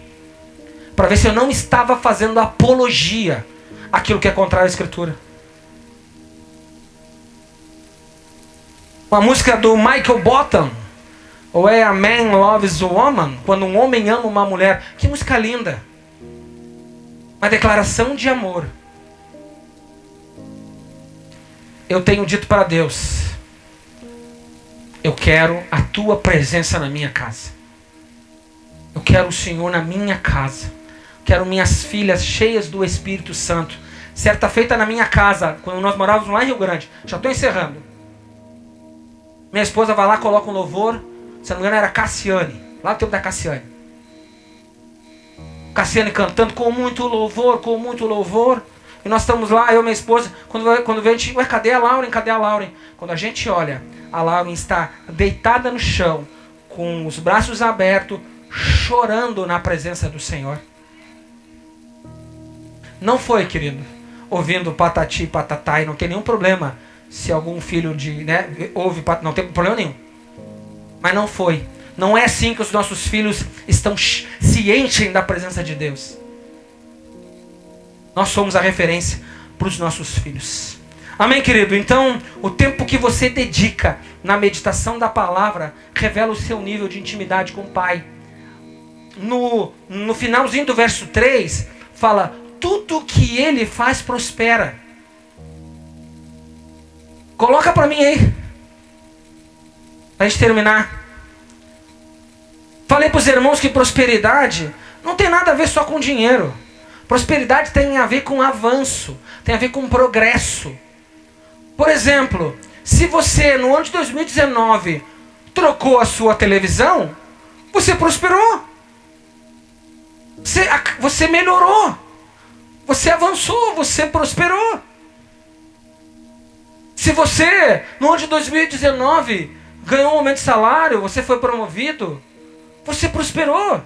para ver se eu não estava fazendo apologia àquilo que é contrário à Escritura. Uma música do Michael Bottom, ou é A Man Loves a Woman, quando um homem ama uma mulher. Que música linda. Uma declaração de amor. Eu tenho dito para Deus: eu quero a tua presença na minha casa. Eu quero o Senhor na minha casa. Quero minhas filhas cheias do Espírito Santo. Certa feita na minha casa, quando nós morávamos lá em Rio Grande. Já estou encerrando. Minha esposa vai lá, coloca um louvor. Se não me engano era Cassiane. Lá no tempo da Cassiane. Cassiane cantando com muito louvor, com muito louvor. E nós estamos lá, eu e minha esposa. Quando vem a gente, ué, cadê a Lauren? Cadê a Lauren? Quando a gente olha, a Lauren está deitada no chão, com os braços abertos, chorando na presença do Senhor. Não foi, querido, ouvindo patati e patatá, e não tem nenhum problema se algum filho ouve, não tem problema nenhum. Mas não foi. Não é assim que os nossos filhos se enchem da presença de Deus. Nós somos a referência para os nossos filhos. Amém, querido? Então, o tempo que você dedica na meditação da palavra revela o seu nível de intimidade com o Pai. No finalzinho do verso 3, fala: tudo que Ele faz prospera. Coloca para mim aí, para a gente terminar. Falei para os irmãos que prosperidade não tem nada a ver só com dinheiro. Prosperidade tem a ver com avanço, tem a ver com progresso. Por exemplo, se você no ano de 2019 trocou a sua televisão, você prosperou. Você melhorou. Você avançou, você prosperou. Se você no ano de 2019 ganhou um aumento de salário, você foi promovido, você prosperou.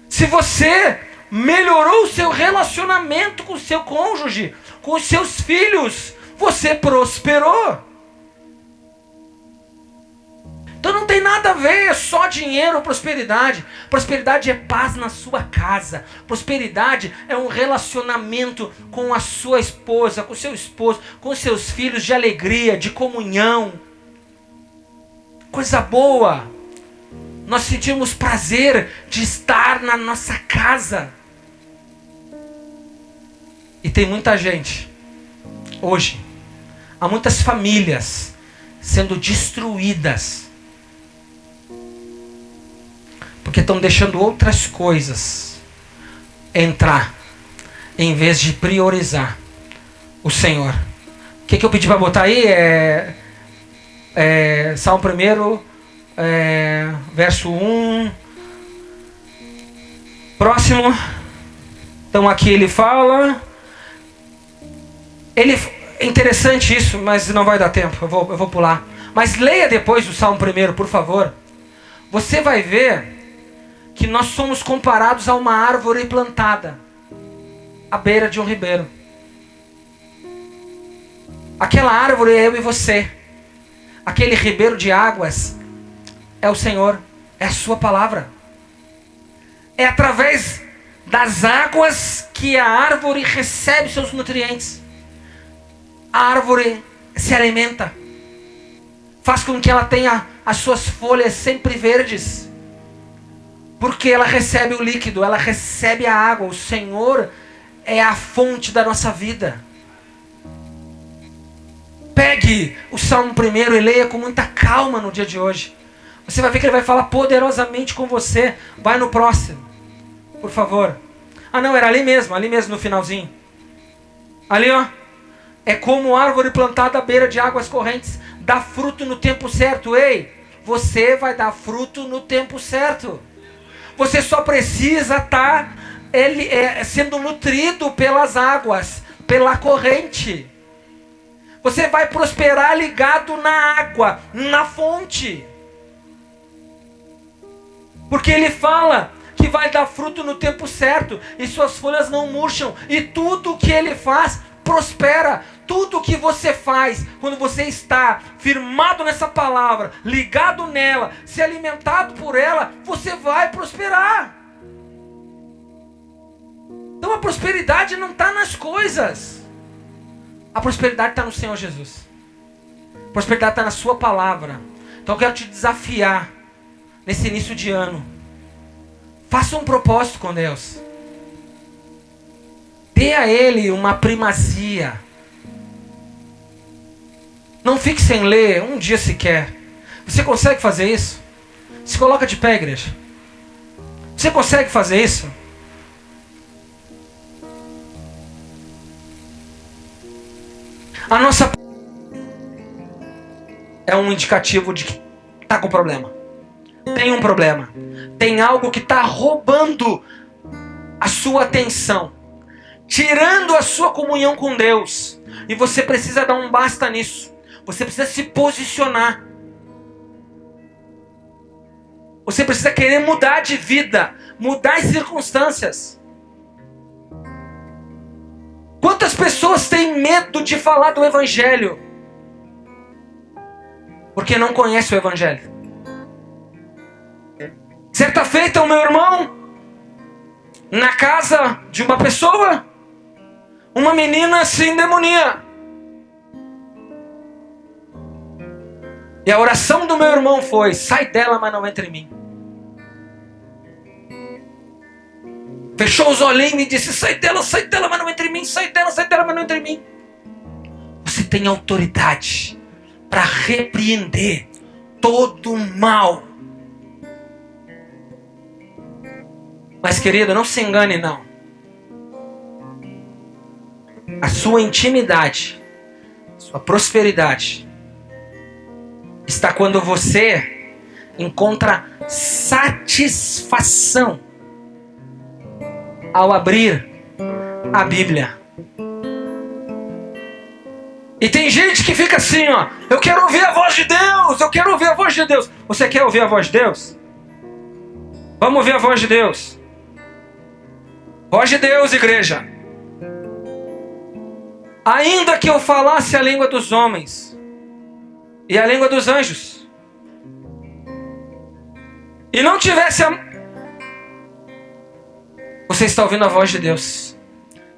Se você melhorou o seu relacionamento com o seu cônjuge, com os seus filhos, você prosperou. Então não tem nada a ver só dinheiro ou prosperidade. Prosperidade é paz na sua casa. Prosperidade é um relacionamento com a sua esposa, com o seu esposo, com os seus filhos, de alegria, de comunhão. Coisa boa. Nós sentimos prazer de estar na nossa casa. E tem muita gente, hoje, há muitas famílias sendo destruídas, porque estão deixando outras coisas entrar, em vez de priorizar o Senhor. O que eu pedi para botar aí? Salmo 1, verso 1. Próximo. Então aqui ele fala. É interessante isso, mas não vai dar tempo. Eu vou pular. Mas leia depois o Salmo 1, por favor. você vai ver que nós somos comparados a uma árvore plantada à beira de um ribeiro. Aquela árvore é eu e você. Aquele ribeiro de águas é o Senhor, é a sua palavra. É através das águas que a árvore recebe seus nutrientes. A árvore se alimenta, faz com que ela tenha as suas folhas sempre verdes, porque ela recebe o líquido, ela recebe a água. O Senhor é a fonte da nossa vida. Pegue o Salmo 1 e leia com muita calma no dia de hoje. Você vai ver que ele vai falar poderosamente com você. Vai no próximo, por favor. Ah não, era ali mesmo no finalzinho. Ali ó. É como árvore plantada à beira de águas correntes, dá fruto no tempo certo. Ei, você vai dar fruto no tempo certo. Você só precisa estar sendo nutrido pelas águas, pela corrente. Você vai prosperar ligado na água, na fonte. Porque ele fala que vai dar fruto no tempo certo, e suas folhas não murcham, e tudo que ele faz prospera. Tudo que você faz, quando você está firmado nessa palavra, ligado nela, se alimentado por ela, você vai prosperar. Então a prosperidade não está nas coisas. A prosperidade está no Senhor Jesus. A prosperidade está na sua palavra. Então eu quero te desafiar nesse início de ano. Faça um propósito com Deus. Dê a Ele uma primazia. Não fique sem ler um dia sequer. Você consegue fazer isso? Se coloca de pé, igreja. Você consegue fazer isso? A nossa é um indicativo de que está com problema. Tem um problema. Tem algo que está roubando a sua atenção, tirando a sua comunhão com Deus. E você precisa dar um basta nisso. Você precisa se posicionar. Você precisa querer mudar de vida, mudar as circunstâncias. Quantas pessoas têm medo de falar do Evangelho? Porque não conhecem o Evangelho. Certa feita, o meu irmão, na casa de uma pessoa, uma menina se endemonia. E a oração do meu irmão foi: sai dela, mas não entre em mim. Fechou os olhinhos e disse: sai dela, mas não entre em mim. Sai dela, mas não entre em mim. Você tem autoridade para repreender todo o mal. Mas querido, não se engane não. A sua intimidade, sua prosperidade está quando você encontra satisfação ao abrir a Bíblia. E tem gente que fica assim, ó: eu quero ouvir a voz de Deus, eu quero ouvir a voz de Deus. Você quer ouvir a voz de Deus? Vamos ouvir a voz de Deus. Voz de Deus, igreja. Ainda que eu falasse a língua dos homens e a língua dos anjos, e não tivesse Você está ouvindo a voz de Deus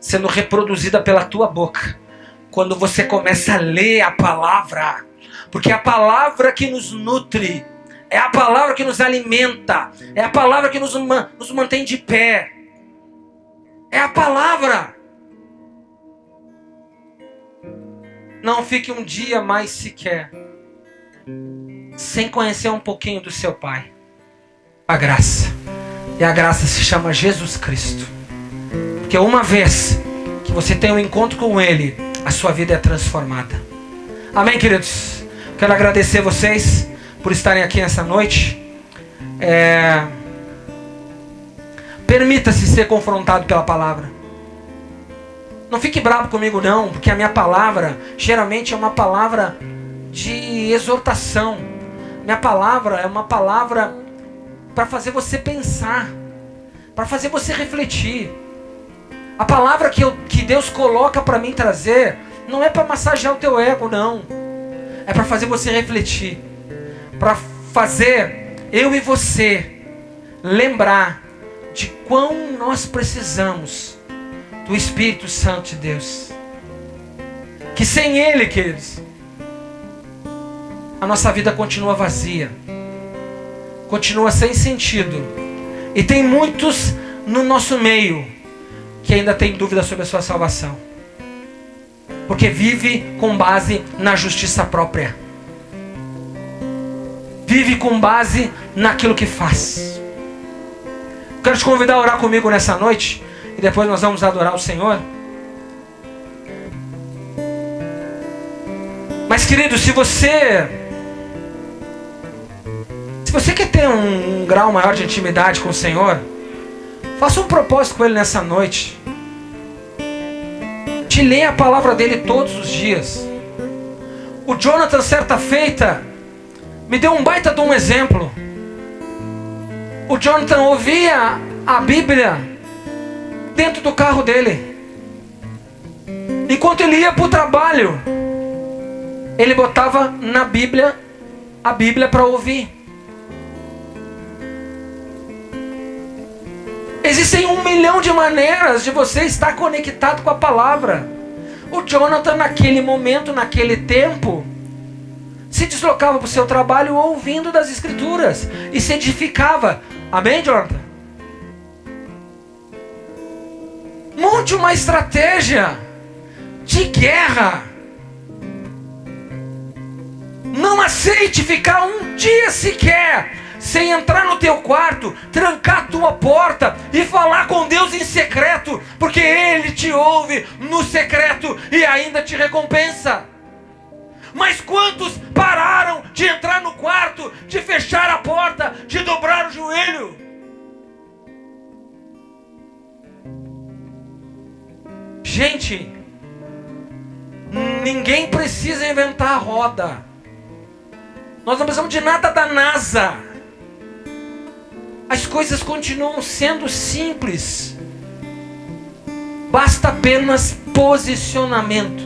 sendo reproduzida pela tua boca quando você começa a ler a palavra. Porque é a palavra que nos nutre, é a palavra que nos alimenta, é a palavra que nos mantém de pé. É a palavra. Não fique um dia mais sequer sem conhecer um pouquinho do seu Pai. A graça. E a graça se chama Jesus Cristo. Porque uma vez que você tem um encontro com Ele, a sua vida é transformada. Amém, queridos? Quero agradecer vocês por estarem aqui nessa noite. Permita-se ser confrontado pela palavra. Não fique bravo comigo não, porque a minha palavra geralmente é uma palavra de exortação. Minha palavra é uma palavra para fazer você pensar, para fazer você refletir. A palavra que Deus coloca para mim trazer não é para massagear o teu ego, não. É para fazer você refletir, para fazer eu e você lembrar de quão nós precisamos do Espírito Santo de Deus. Que sem Ele, queridos, a nossa vida continua vazia, continua sem sentido. E tem muitos no nosso meio que ainda tem dúvida sobre a sua salvação, porque vive com base na justiça própria, vive com base naquilo que faz. Quero te convidar a orar comigo nessa noite, e depois nós vamos adorar o Senhor. Mas, querido, se você quer ter um grau maior de intimidade com o Senhor, faça um propósito com Ele nessa noite. Te leia a palavra dele todos os dias. O Jonathan, certa feita, me deu um baita de um exemplo. O Jonathan ouvia a Bíblia dentro do carro dele. Enquanto ele ia para o trabalho, ele botava na Bíblia, a Bíblia para ouvir. Existem 1 milhão de maneiras de você estar conectado com a palavra. O Jonathan, naquele momento, naquele tempo, se deslocava para o seu trabalho ouvindo das Escrituras e se edificava. Amém, Jonathan? Monte uma estratégia de guerra. Não aceite ficar um dia sequer sem entrar no teu quarto, trancar a tua porta e falar com Deus em secreto, porque Ele te ouve no secreto e ainda te recompensa. Mas quantos pararam de entrar no quarto, de fechar a porta, de dobrar o joelho? Gente, ninguém precisa inventar a roda. Nós não precisamos de nada da NASA. As coisas continuam sendo simples. Basta apenas posicionamento.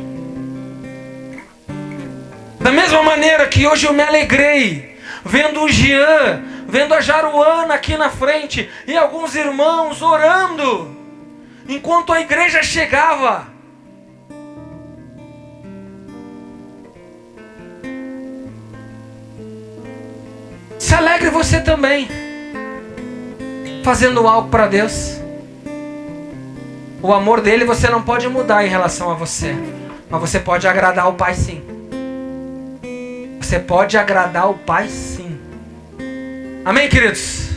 Da mesma maneira que hoje eu me alegrei vendo o Jean, vendo a Jaruana aqui na frente e alguns irmãos orando enquanto a igreja chegava. Se alegre você também, fazendo algo para Deus. O amor dele você não pode mudar em relação a você, mas você pode agradar o Pai, sim. Você pode agradar o Pai, sim. Amém, queridos?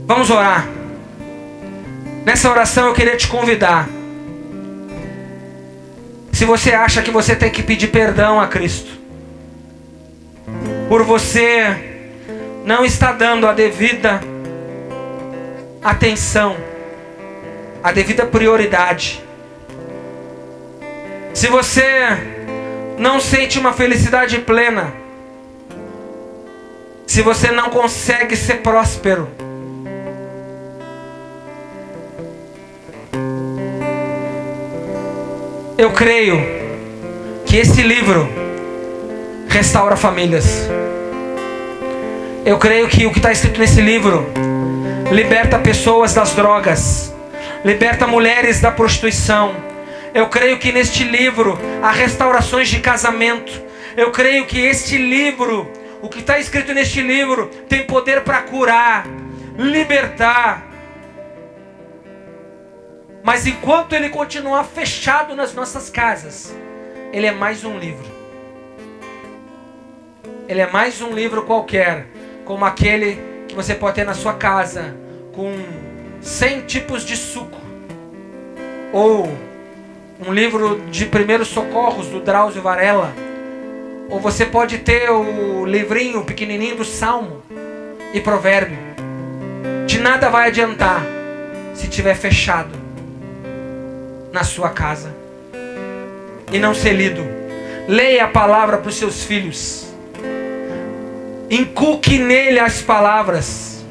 Vamos orar. Nessa oração eu queria te convidar. Se você acha que você tem que pedir perdão a Cristo por você não estar dando a devida atenção, a devida prioridade, se você não sente uma felicidade plena, se você não consegue ser próspero, eu creio que esse livro restaura famílias. Eu creio que o que está escrito nesse livro liberta pessoas das drogas, liberta mulheres da prostituição. Eu creio que neste livro há restaurações de casamento. Eu creio que este livro, o que está escrito neste livro, tem poder para curar, libertar. Mas enquanto ele continuar fechado nas nossas casas, ele é mais um livro. Ele é mais um livro qualquer, como aquele que você pode ter na sua casa, com 100 tipos de suco. Ou um livro de primeiros socorros do Drauzio Varela. Ou você pode ter o livrinho pequenininho do Salmo e Provérbio. De nada vai adiantar se estiver fechado na sua casa e não ser lido. Leia a palavra para os seus filhos. Inculque nele as palavras.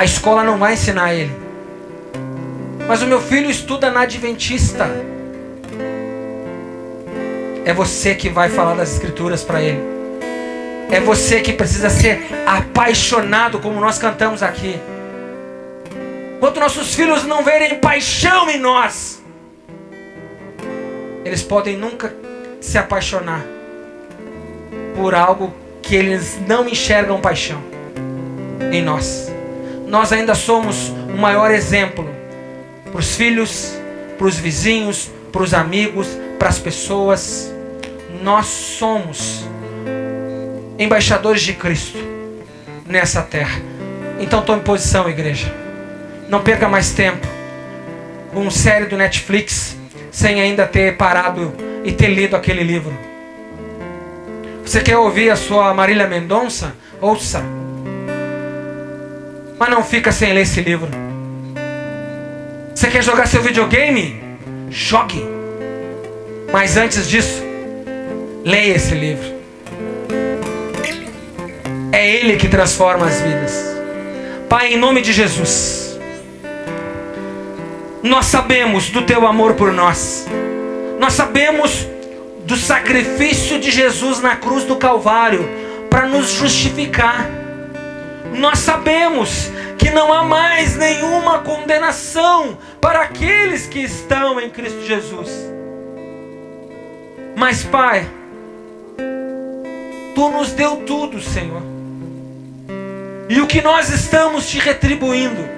A escola não vai ensinar ele. Mas o meu filho estuda na Adventista. É você que vai falar das Escrituras para ele. É você que precisa ser apaixonado, como nós cantamos aqui. Enquanto nossos filhos não verem paixão em nós, eles podem nunca se apaixonar por algo que eles não enxergam paixão em nós. Nós ainda somos o maior exemplo para os filhos, para os vizinhos, para os amigos, para as pessoas. Nós somos embaixadores de Cristo nessa terra. Então tome posição, igreja. Não perca mais tempo com uma série do Netflix sem ainda ter parado e ter lido aquele livro. Você quer ouvir a sua Marília Mendonça? Ouça. Mas não fica sem ler esse livro. Você quer jogar seu videogame? Jogue. Mas antes disso, leia esse livro. É ele que transforma as vidas. Pai, em nome de Jesus, nós sabemos do teu amor por nós. Nós sabemos do sacrifício de Jesus na cruz do Calvário para nos justificar. Nós sabemos que não há mais nenhuma condenação para aqueles que estão em Cristo Jesus. Mas, Pai, Tu nos deu tudo, Senhor. E o que nós estamos te retribuindo?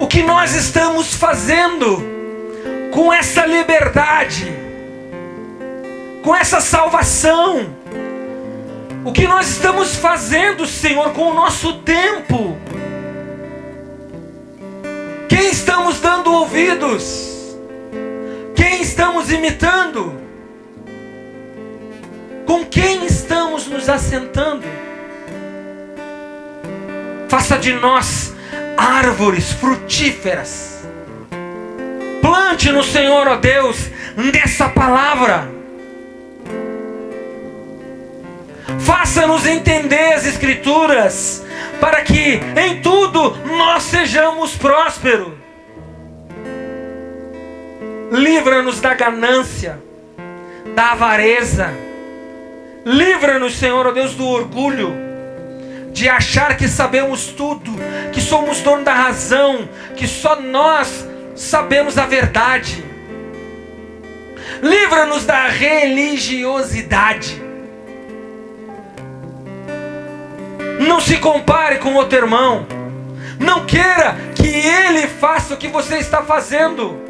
O que nós estamos fazendo com essa liberdade, com essa salvação? O que nós estamos fazendo, Senhor, com o nosso tempo? Quem estamos dando ouvidos? Quem estamos imitando? Com quem estamos nos assentando? Faça de nós árvores frutíferas. Plante no Senhor, ó Deus, nessa palavra. Faça-nos entender as Escrituras, para que em tudo nós sejamos prósperos. Livra-nos da ganância, da avareza. Livra-nos, Senhor, ó Deus, do orgulho, de achar que sabemos tudo, que somos dono da razão, que só nós sabemos a verdade. Livra-nos da religiosidade. Não se compare com outro irmão. Não queira que ele faça o que você está fazendo.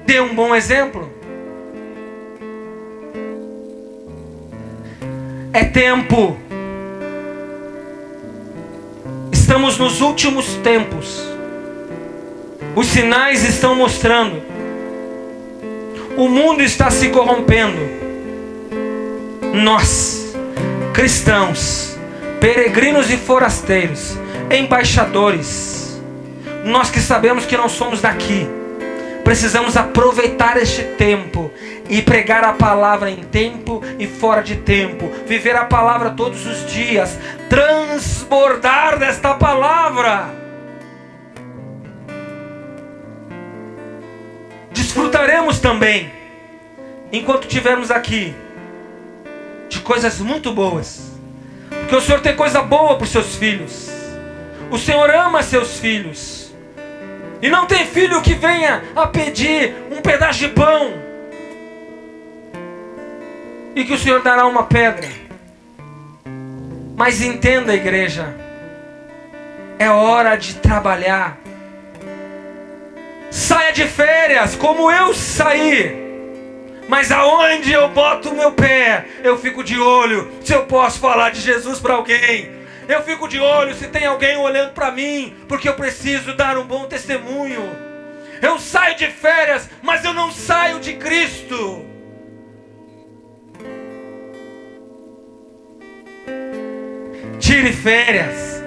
Dê um bom exemplo. É tempo. Estamos nos últimos tempos. Os sinais estão mostrando. O mundo está se corrompendo. Nós, cristãos, peregrinos e forasteiros, embaixadores, nós que sabemos que não somos daqui, precisamos aproveitar este tempo e pregar a palavra em tempo e fora de tempo, viver a palavra todos os dias, transbordar desta palavra. Desfrutaremos também, enquanto estivermos aqui, de coisas muito boas, porque o Senhor tem coisa boa para os seus filhos. O Senhor ama seus filhos, e não tem filho que venha a pedir um pedaço de pão e que o Senhor dará uma pedra. Mas entenda, igreja, é hora de trabalhar. Saia de férias como eu saí. Mas aonde eu boto o meu pé, eu fico de olho se eu posso falar de Jesus para alguém. Eu fico de olho se tem alguém olhando para mim, porque eu preciso dar um bom testemunho. Eu saio de férias, mas eu não saio de Cristo. Tire férias,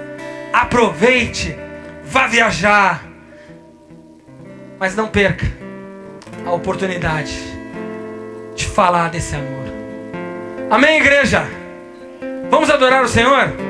aproveite, vá viajar, mas não perca a oportunidade de falar desse amor. Amém, igreja? Vamos adorar o Senhor?